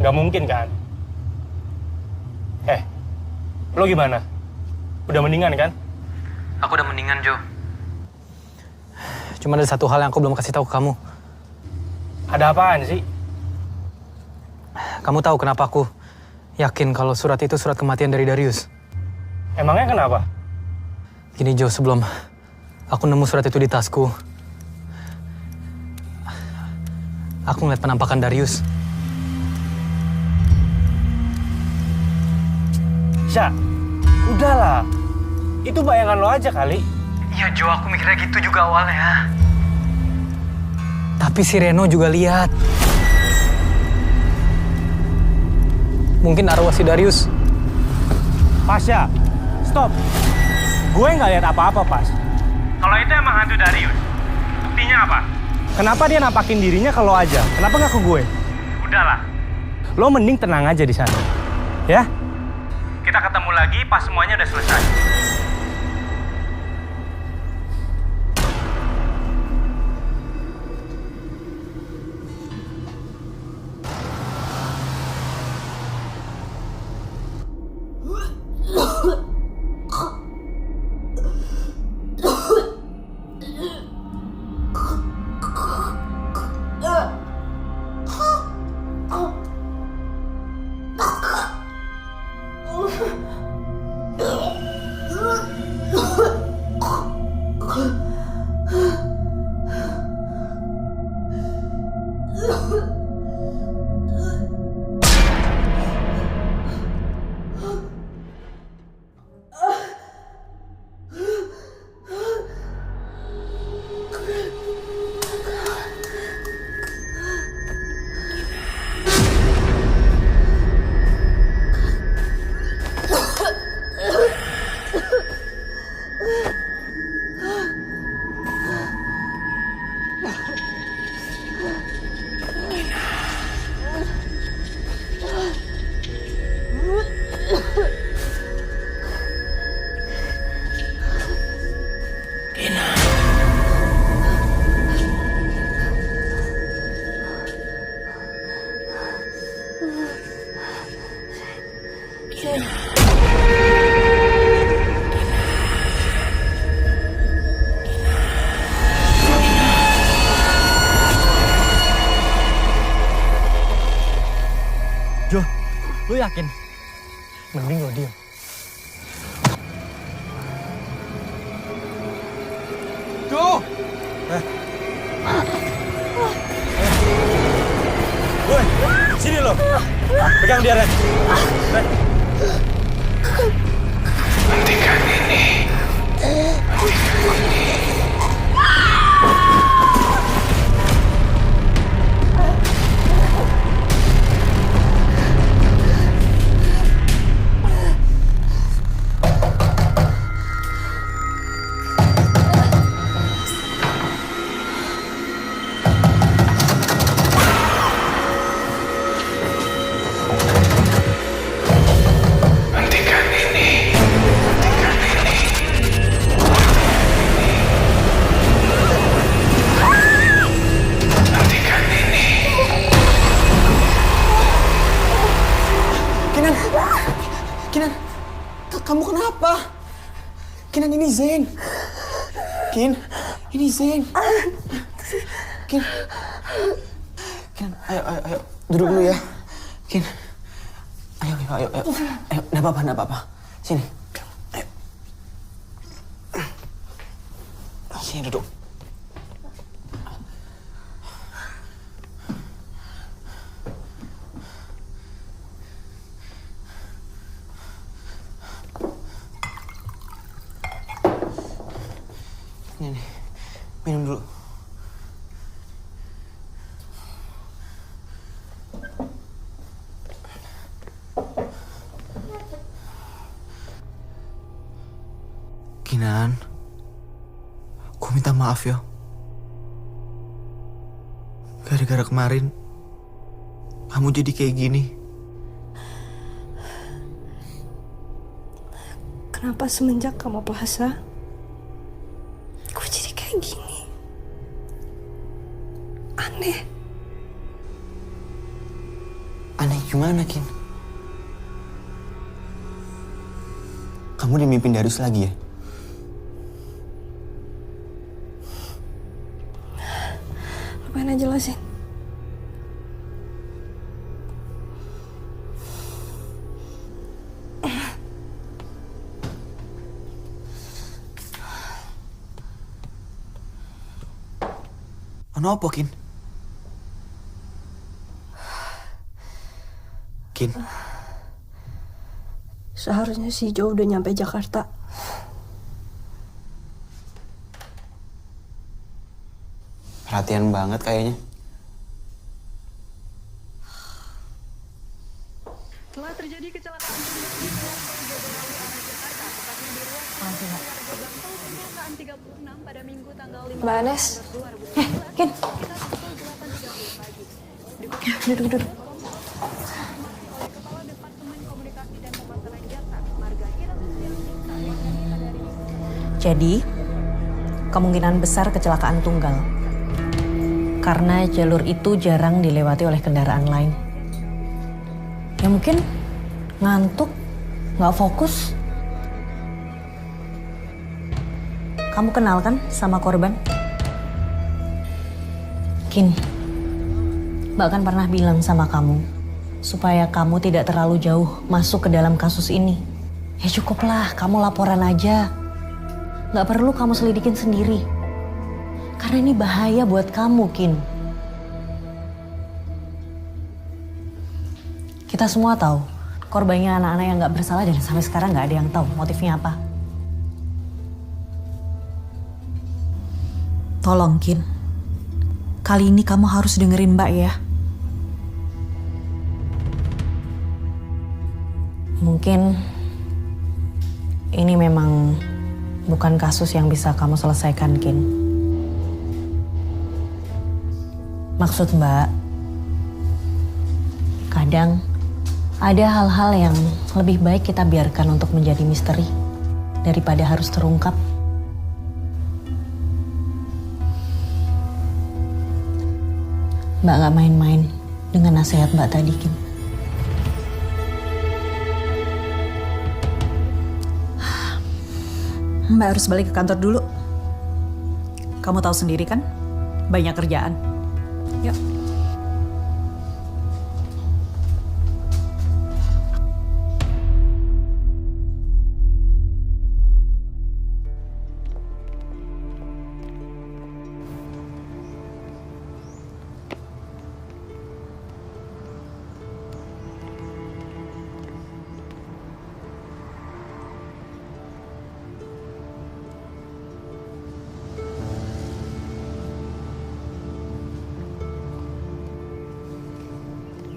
Nggak mungkin, kan? Lo gimana? Udah mendingan, kan? Aku udah mendingan, Jo. Cuma ada satu hal yang aku belum kasih tahu ke kamu. Ada apaan sih? Kamu tahu kenapa aku yakin kalau surat itu surat kematian dari Darius? Emangnya kenapa? Gini, Jo, sebelum aku nemu surat itu di tasku, aku ngeliat penampakan Darius. Sya, udahlah. Itu bayangan lo aja kali. Iya, Jo, aku mikirnya gitu juga awalnya. Tapi si Reno juga lihat. Mungkin arwah si Darius. Pasya, stop. Gue nggak lihat apa-apa, Pas. Kalau itu emang hantu Darius, buktinya apa? Kenapa dia nampakin dirinya ke lo aja? Kenapa nggak ke gue? Udahlah. Lo mending tenang aja di sana. Ya? Kita ketemu lagi pas semuanya udah selesai. Jo, lu yakin? Mending lo diam. Jo! Woi, sini lo. Pegang dia, Ren. Ren. Hentikan ini. Hentikan ini. Kinan, kamu kenapa? Kinan, ini Zain. Kin, ini Zain. Kinan, ayo, duduk dulu ya. Kin, Ayo. Nggak apa-apa. Sini. Ayo. Sini duduk. Ini nih, minum dulu. Kinan, aku minta maaf ya. Gara-gara kemarin, kamu jadi kayak gini. Kenapa semenjak kamu puasa, gue jadi kayak gini? Aneh. Aneh gimana, Kin? Kamu dimimpin Darius lagi ya? Ngapain aja jelasin? Kenapa, Kin? Kin? Seharusnya si Jo udah nyampe Jakarta. Perhatian banget kayaknya. Telah terjadi kecelakaan di 36 pada Minggu tanggal 5 Mbak Anes. Kin. Duduk. Jadi, kemungkinan besar kecelakaan tunggal. Karena jalur itu jarang dilewati oleh kendaraan lain. Ya mungkin ngantuk, nggak fokus. Kamu kenal kan sama korban? Kin, Mbak kan pernah bilang sama kamu supaya kamu tidak terlalu jauh masuk ke dalam kasus ini. Ya cukuplah, kamu laporan aja. Nggak perlu kamu selidikin sendiri. Karena ini bahaya buat kamu, Kin. Kita semua tahu, korbannya anak-anak yang nggak bersalah dan sampai sekarang nggak ada yang tahu motifnya apa. Tolong, Kin. Kali ini kamu harus dengerin Mbak ya. Mungkin ini memang bukan kasus yang bisa kamu selesaikan, Kin. Maksud Mbak, kadang ada hal-hal yang lebih baik kita biarkan untuk menjadi misteri daripada harus terungkap. Mbak gak main-main dengan nasihat Mbak tadi, Kin. Mbak harus balik ke kantor dulu. Kamu tahu sendiri kan, banyak kerjaan. Yuk.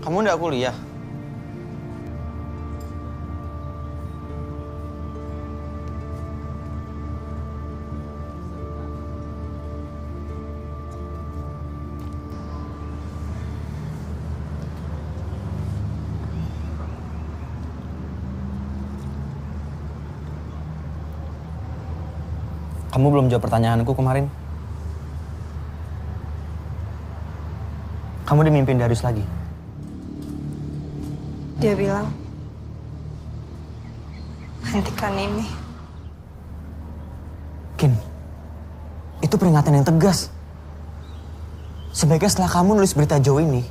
Kamu nggak kuliah? Kamu belum jawab pertanyaanku kemarin. Kamu dimimpin Darius lagi. Dia bilang, hentikan ini. Kin, itu peringatan yang tegas. Sebaiknya setelah kamu nulis berita Joe ini,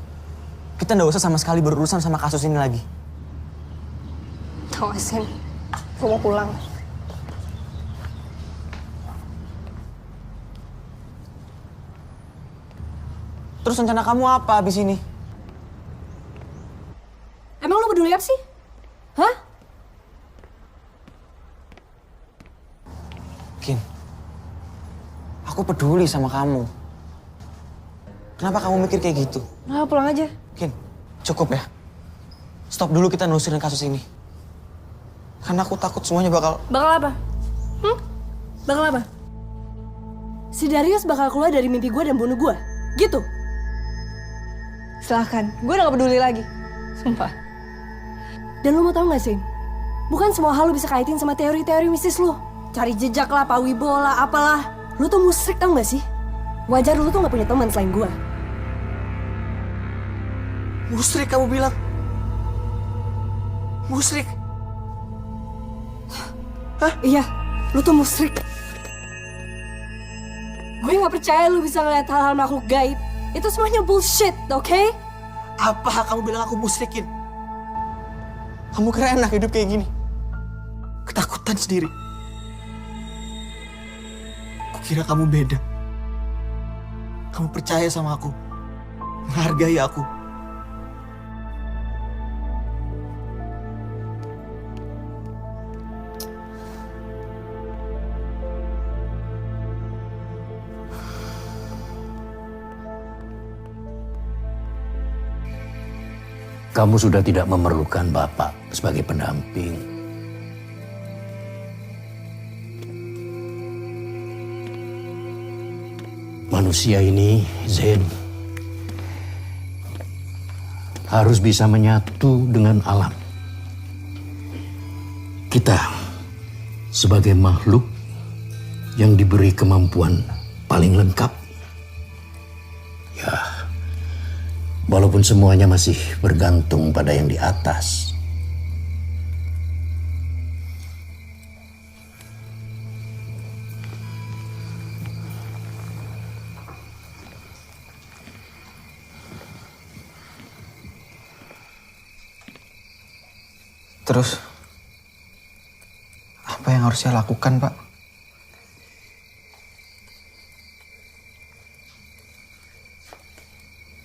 kita nggak usah sama sekali berurusan sama kasus ini lagi. Tau gak sih, gue mau pulang. Terus rencana kamu apa abis ini? Emang lo peduli apa sih? Hah? Kin, aku peduli sama kamu. Kenapa kamu mikir kayak gitu? Nah, pulang aja. Kin, cukup ya. Stop dulu kita nelusurin kasus ini. Karena aku takut semuanya bakal... Bakal apa? Bakal apa? Si Darius bakal keluar dari mimpi gue dan bunuh gue. Gitu? Silahkan, gue udah gak peduli lagi. Sumpah. Dan lo mau tau gak sih? Bukan semua hal lo bisa kaitin sama teori-teori mistis lo. Cari jejak lah, Pak Wibo lah, apalah. Lo tuh musrik tau gak sih? Wajar lo tuh gak punya teman selain gue. Musrik kamu bilang? Musrik? Hah? Iya, lo tuh musrik. Gue gak percaya lo bisa ngeliat hal-hal makhluk gaib. Itu semuanya bullshit, oke? Apa kamu bilang aku musrikin? Kamu kira enak hidup kayak gini? Ketakutan sendiri. Kukira kamu beda. Kamu percaya sama aku. Menghargai aku. Kamu sudah tidak memerlukan Bapak sebagai pendamping. Manusia ini, Zain, harus bisa menyatu dengan alam. Kita sebagai makhluk yang diberi kemampuan paling lengkap. Ya, walaupun semuanya masih bergantung pada yang di atas. Terus, apa yang harus saya lakukan, Pak?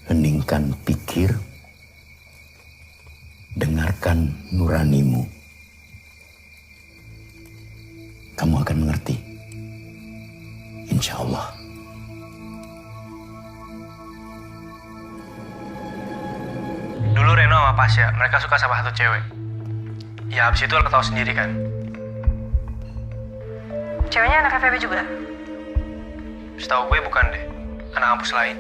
Heningkan pikir, dengarkan nuranimu. Kamu akan mengerti. Insya Allah. Dulu Reno sama Pasya, mereka suka sama satu cewek. Ya abis itu lo tahu sendiri kan. Ceweknya anak FEB juga? Setahu gue bukan deh, anak kampus lain.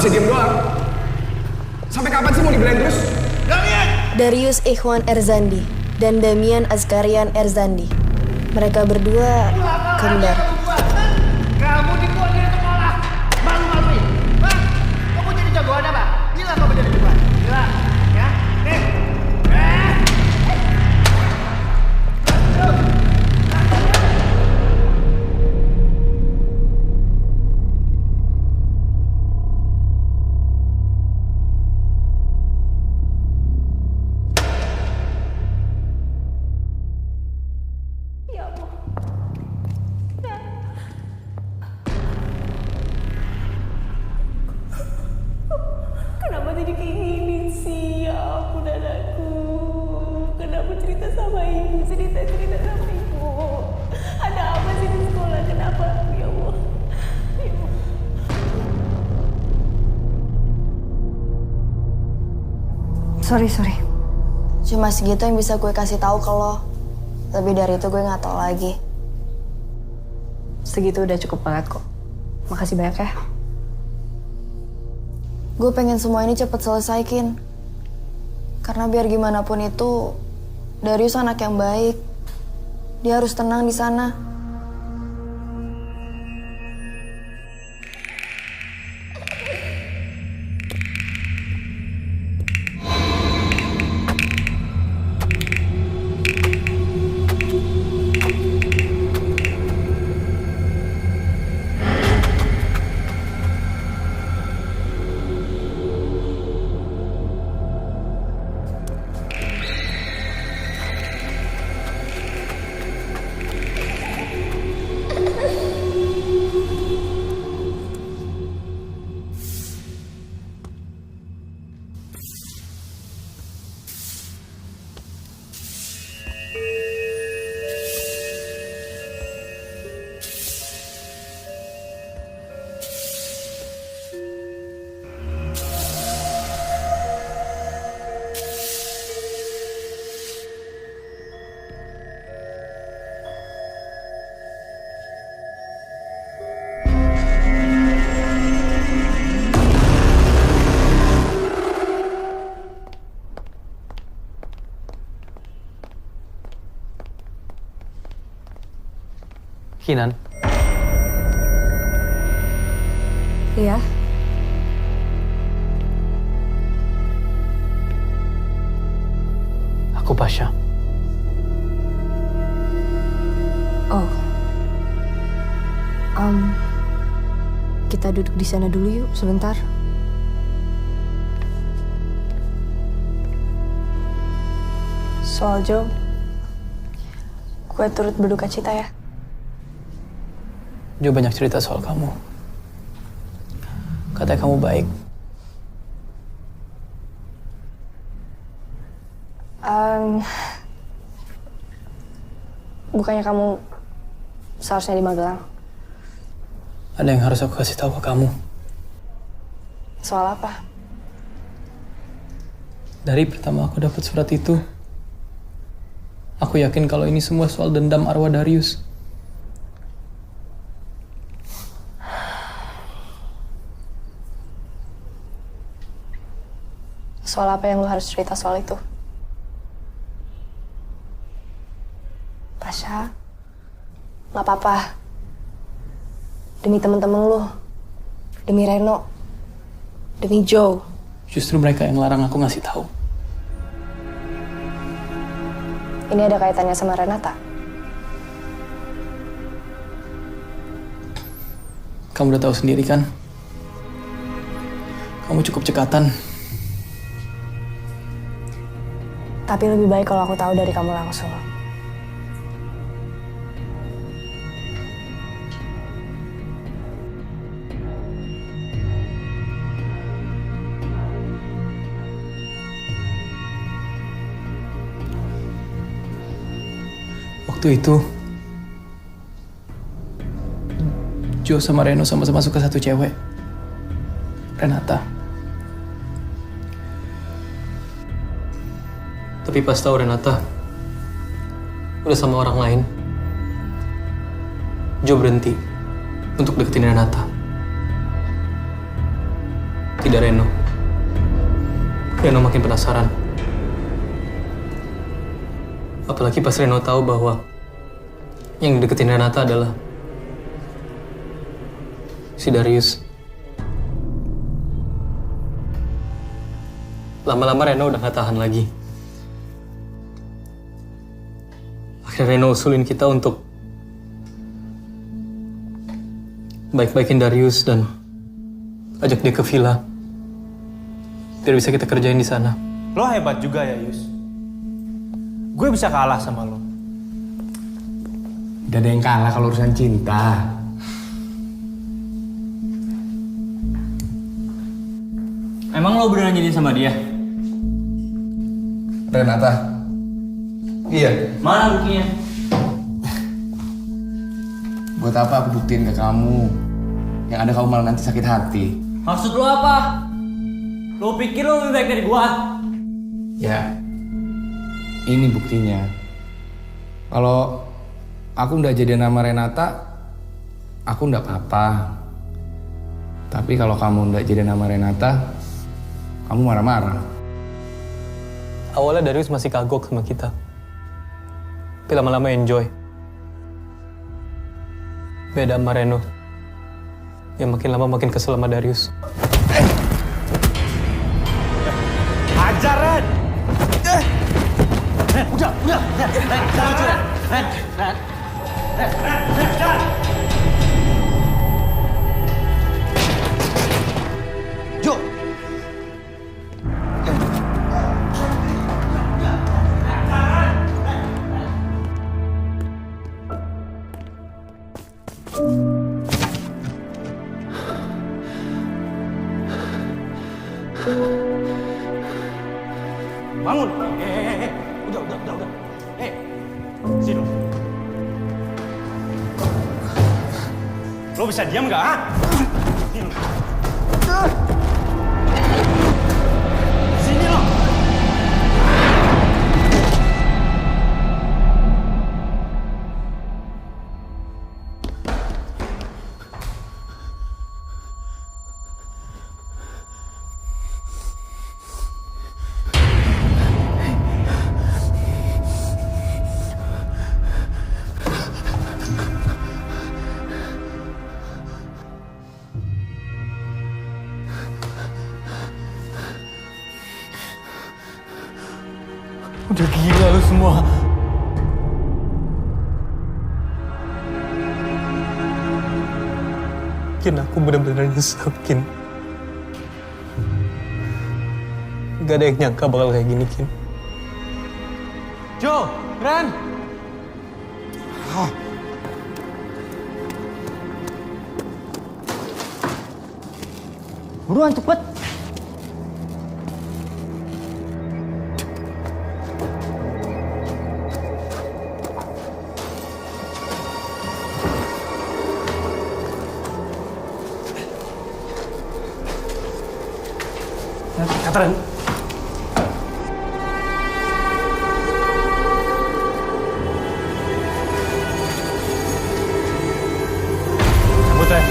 masih diem doang. Sampai kapan sih mau dibelain terus? Darius Ikhwan Erzandi dan Damian Azkarian Erzandi. Mereka berdua kembar. Kamu dibuat dari sekolah. Malu-maluin. Hah? Kamu jadi jagoan apa? Bilang kamu jadi jagoan. Bilang. Ya? Kenapa jadi kayak gini sih? Ya ampun anakku. Kenapa cerita sama ibu? Cerita sama ibu. Ada apa sih di sekolah? Kenapa? Ya Allah. Ya Allah. Sorry. Cuma segitu yang bisa gue kasih tahu ke lo. Lebih dari itu gue nggak tahu lagi. Segitu udah cukup banget kok. Makasih banyak ya. Gue pengen semua ini cepet selesaikin. Karena biar gimana pun itu, Darius anak yang baik. Dia harus tenang di sana. Kinan, Iya. aku Pasha. Oh. Kita duduk di sana dulu yuk sebentar. Soal Joe, gue turut berduka cita ya. Jo banyak cerita soal kamu. Katanya kamu baik. Bukannya kamu seharusnya di Magelang? Ada yang harus aku kasih tahu ke kamu. Soal apa? Dari pertama aku dapat surat itu, aku yakin kalau ini semua soal dendam arwah Darius. Soal apa yang lu harus cerita soal itu? Pasha, gak apa-apa. Demi temen-temen lu, demi Reno, demi Joe. Justru mereka yang larang aku ngasih tahu. Ini ada kaitannya sama Renata? Kamu udah tahu sendiri kan? Kamu cukup cekatan. Tapi lebih baik kalau aku tahu dari kamu langsung. Waktu itu, Joe sama Reno sama-sama suka satu cewek, Renata. Tapi pas tahu Renata udah sama orang lain, Joe berhenti untuk deketin Renata. tidak Reno. Reno makin penasaran. Apalagi pas Reno tahu bahwa yang dideketin Renata adalah si Darius. Lama-lama Reno udah gak tahan lagi. Akhirnya Reno usulin kita untuk baik-baikin Darius dan ajak dia ke villa. Biar bisa kita kerjain di sana. Lo hebat juga ya, Yus. Gue bisa kalah sama lo. Gak ada yang kalah kalau urusan cinta. Emang lo beneran jadi sama dia? Renata? Iya. Mana buktinya? Buat apa aku buktiin ke kamu? Yang ada kamu malah nanti sakit hati. Maksud lo apa? Lo pikir lo lebih baik dari gua? Ya, ini buktinya. Kalau aku nggak jadi nama Renata, aku nggak apa-apa. Tapi kalau kamu nggak jadi nama Renata, kamu marah-marah. Awalnya Darius masih kagok sama kita. Tapi lama-lama enjoy. Beda sama Reno. Yang makin lama makin kesel sama Darius. Ajaran! Udah. Ren. Jo! Bangun. Udah. Sini. Lo bisa diam nggak? Sini lo. Udah gila lu semua. Kin, aku benar-benar nyesel, Kin. Gak ada yang nyangka bakal kayak gini, Kin. Jo, Ren. Buruan cepet. Catherine. Cabut, Ren.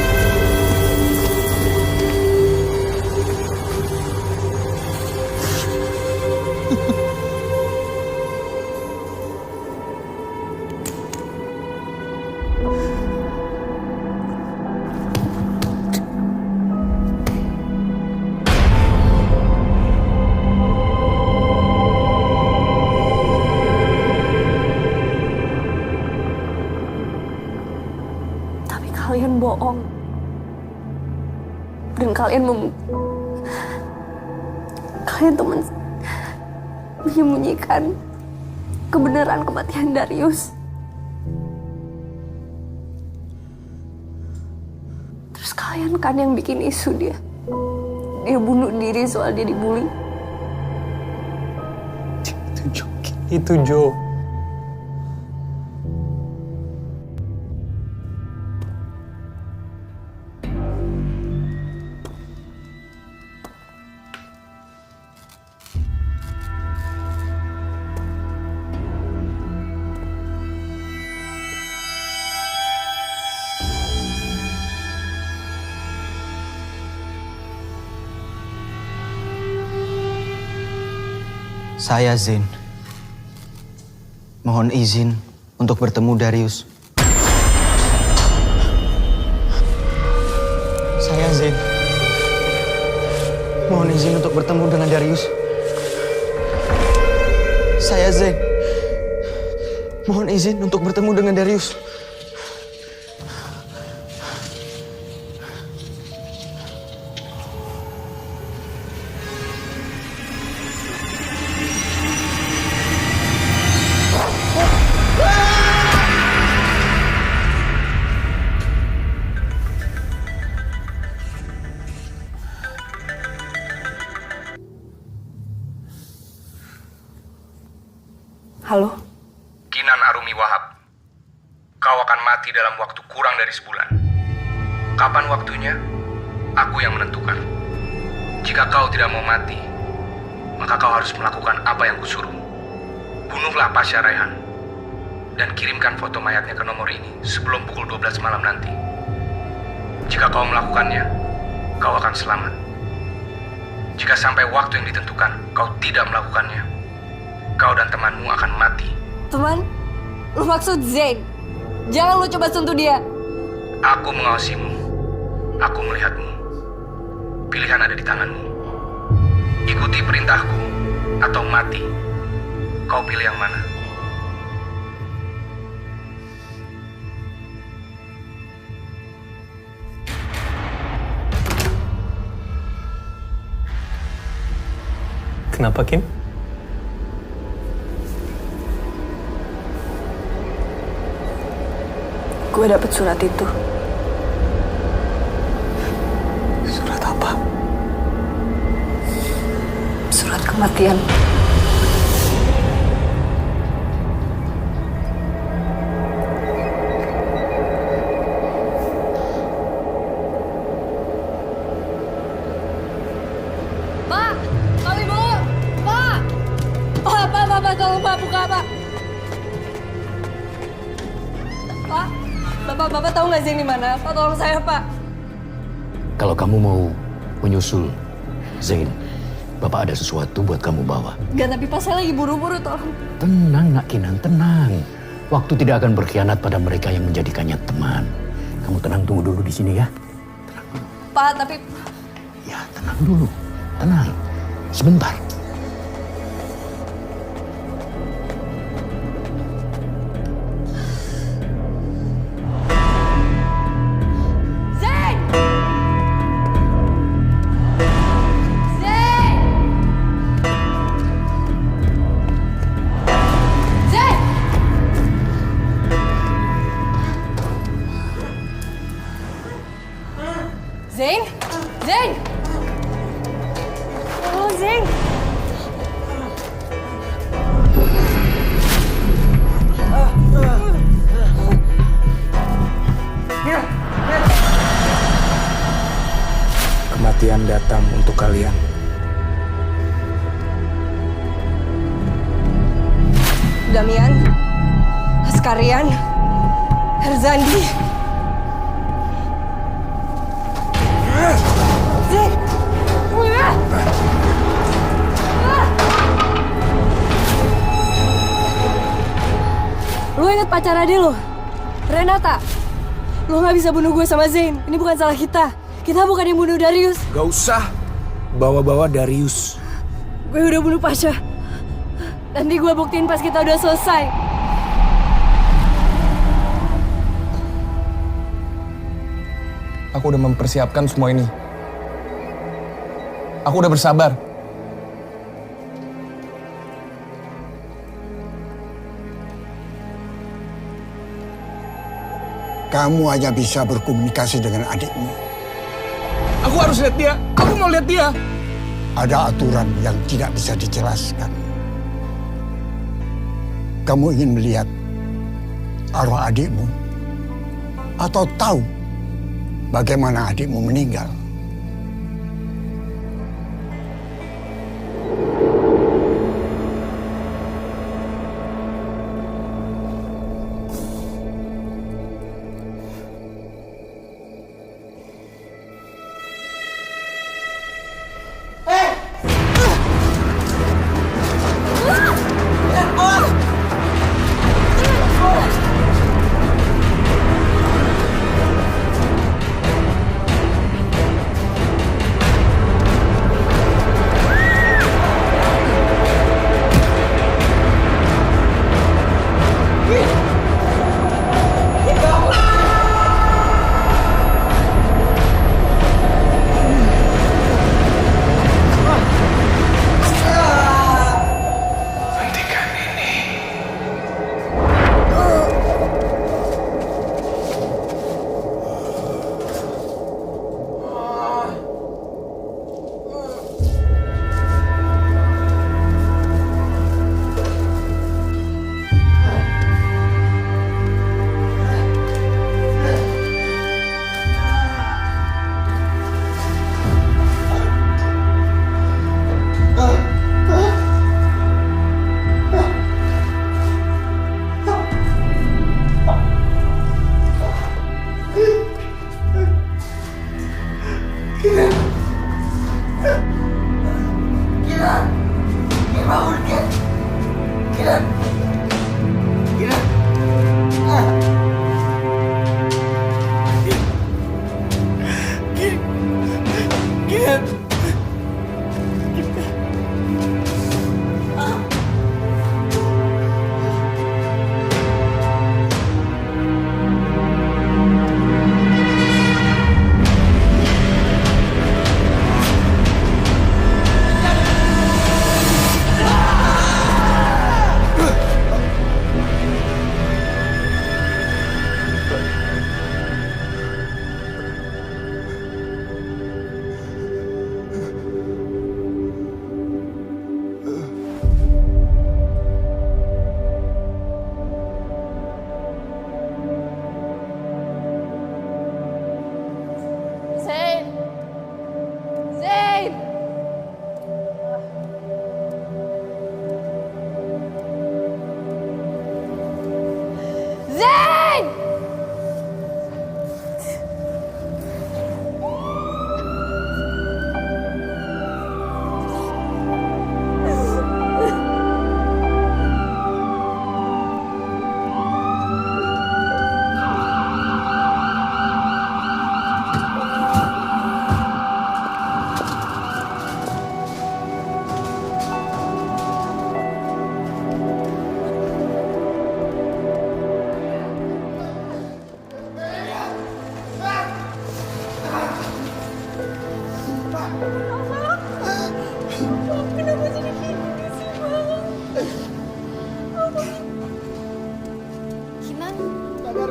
Kalian bohong. Dan kalian tuh menyembunyikan kebenaran kematian Darius. Terus kalian kan yang bikin isu dia bunuh diri soal dia dibully. Itu Jo. Saya Zain. Mohon izin untuk bertemu Darius. Saya Zain. Mohon izin untuk bertemu dengan Darius. Saya Zain. Mohon izin untuk bertemu dengan Darius. Halo? Kinan Arumi Wahab, kau akan mati dalam waktu kurang dari sebulan. Kapan waktunya? Aku yang menentukan. Jika kau tidak mau mati, maka kau harus melakukan apa yang kusuruh. Bunuhlah Pasha Raihan dan kirimkan foto mayatnya ke nomor ini sebelum pukul 12 malam nanti. Jika kau melakukannya, kau akan selamat. Jika sampai waktu yang ditentukan kau tidak melakukannya, kau dan temanmu akan mati. Teman? Lu maksud Zain? Jangan lu coba sentuh dia. Aku mengawasimu. Aku melihatmu. Pilihan ada di tanganmu. Ikuti perintahku atau mati. Kau pilih yang mana? Kenapa, Kin? Gue dapet surat itu. Surat apa? Surat kematian. Pak! Kami mau! Pak! Pak, tolong Pak, buka Pak! Pak, Bapak tahu nggak Zain di mana? Pak, tolong saya, Pak. Kalau kamu mau menyusul Zain, Bapak ada sesuatu buat kamu bawa. Gak, tapi Pak, saya lagi buru-buru, tolong. Tenang, Nak Kinan, tenang. Waktu tidak akan berkhianat pada mereka yang menjadikannya teman. Kamu tenang, tunggu dulu di sini ya. Pak, tapi... Ya, tenang dulu. Tenang. Sebentar. Zain! Zain! Zain! Zain? Zain! Oh, Zain! Kematian datang untuk kalian. Damian, Askarian, Herzandi. Zain! Lu inget pacar adik lu? Renata. Lu gak bisa bunuh gue sama Zain. Ini bukan salah kita. Kita bukan yang bunuh Darius. Gak usah bawa-bawa Darius. Gue udah bunuh Pasha. Nanti gue buktiin pas kita udah selesai. Aku udah mempersiapkan semua ini. Aku udah bersabar. Kamu hanya bisa berkomunikasi dengan adikmu. Aku harus lihat dia. Aku mau lihat dia. Ada aturan yang tidak bisa dijelaskan. Kamu ingin melihat arwah adikmu? Atau tahu bagaimana adikmu meninggal?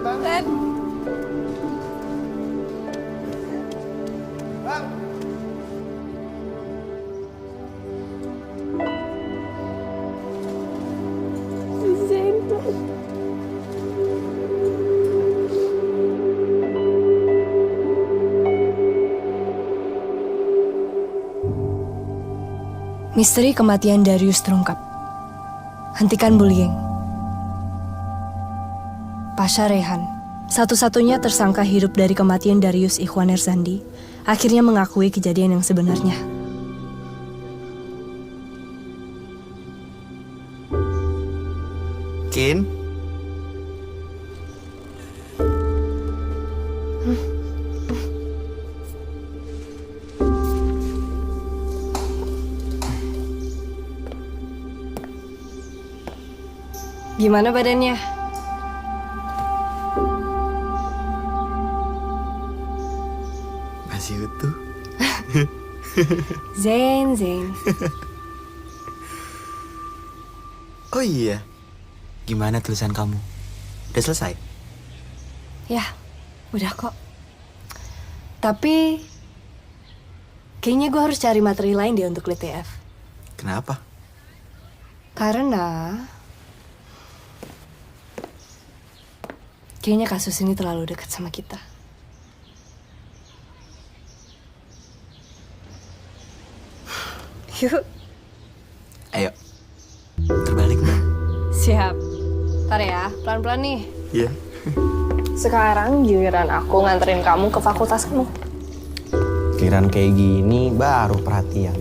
Bang. Ren. Bang. Zain. Misteri kematian Darius terungkap. Hentikan bullying. Pasha Rehan, satu-satunya tersangka hidup dari kematian Darius Ikhwan Erzandi, akhirnya mengakui kejadian yang sebenarnya. Kin? Gimana badannya? Masih utuh. Zain. Oh iya. Gimana tulisan kamu? Udah selesai? Ya, udah kok. Tapi kayaknya gue harus cari materi lain deh untuk LTF. Kenapa? Karena kayaknya kasus ini terlalu dekat sama kita. Yuk. Ayo. Terbalik nih. Siap. Ntar ya, pelan-pelan nih. Iya. Sekarang giliran aku nganterin kamu ke fakultas kamu. Kiran kayak gini baru perhatian.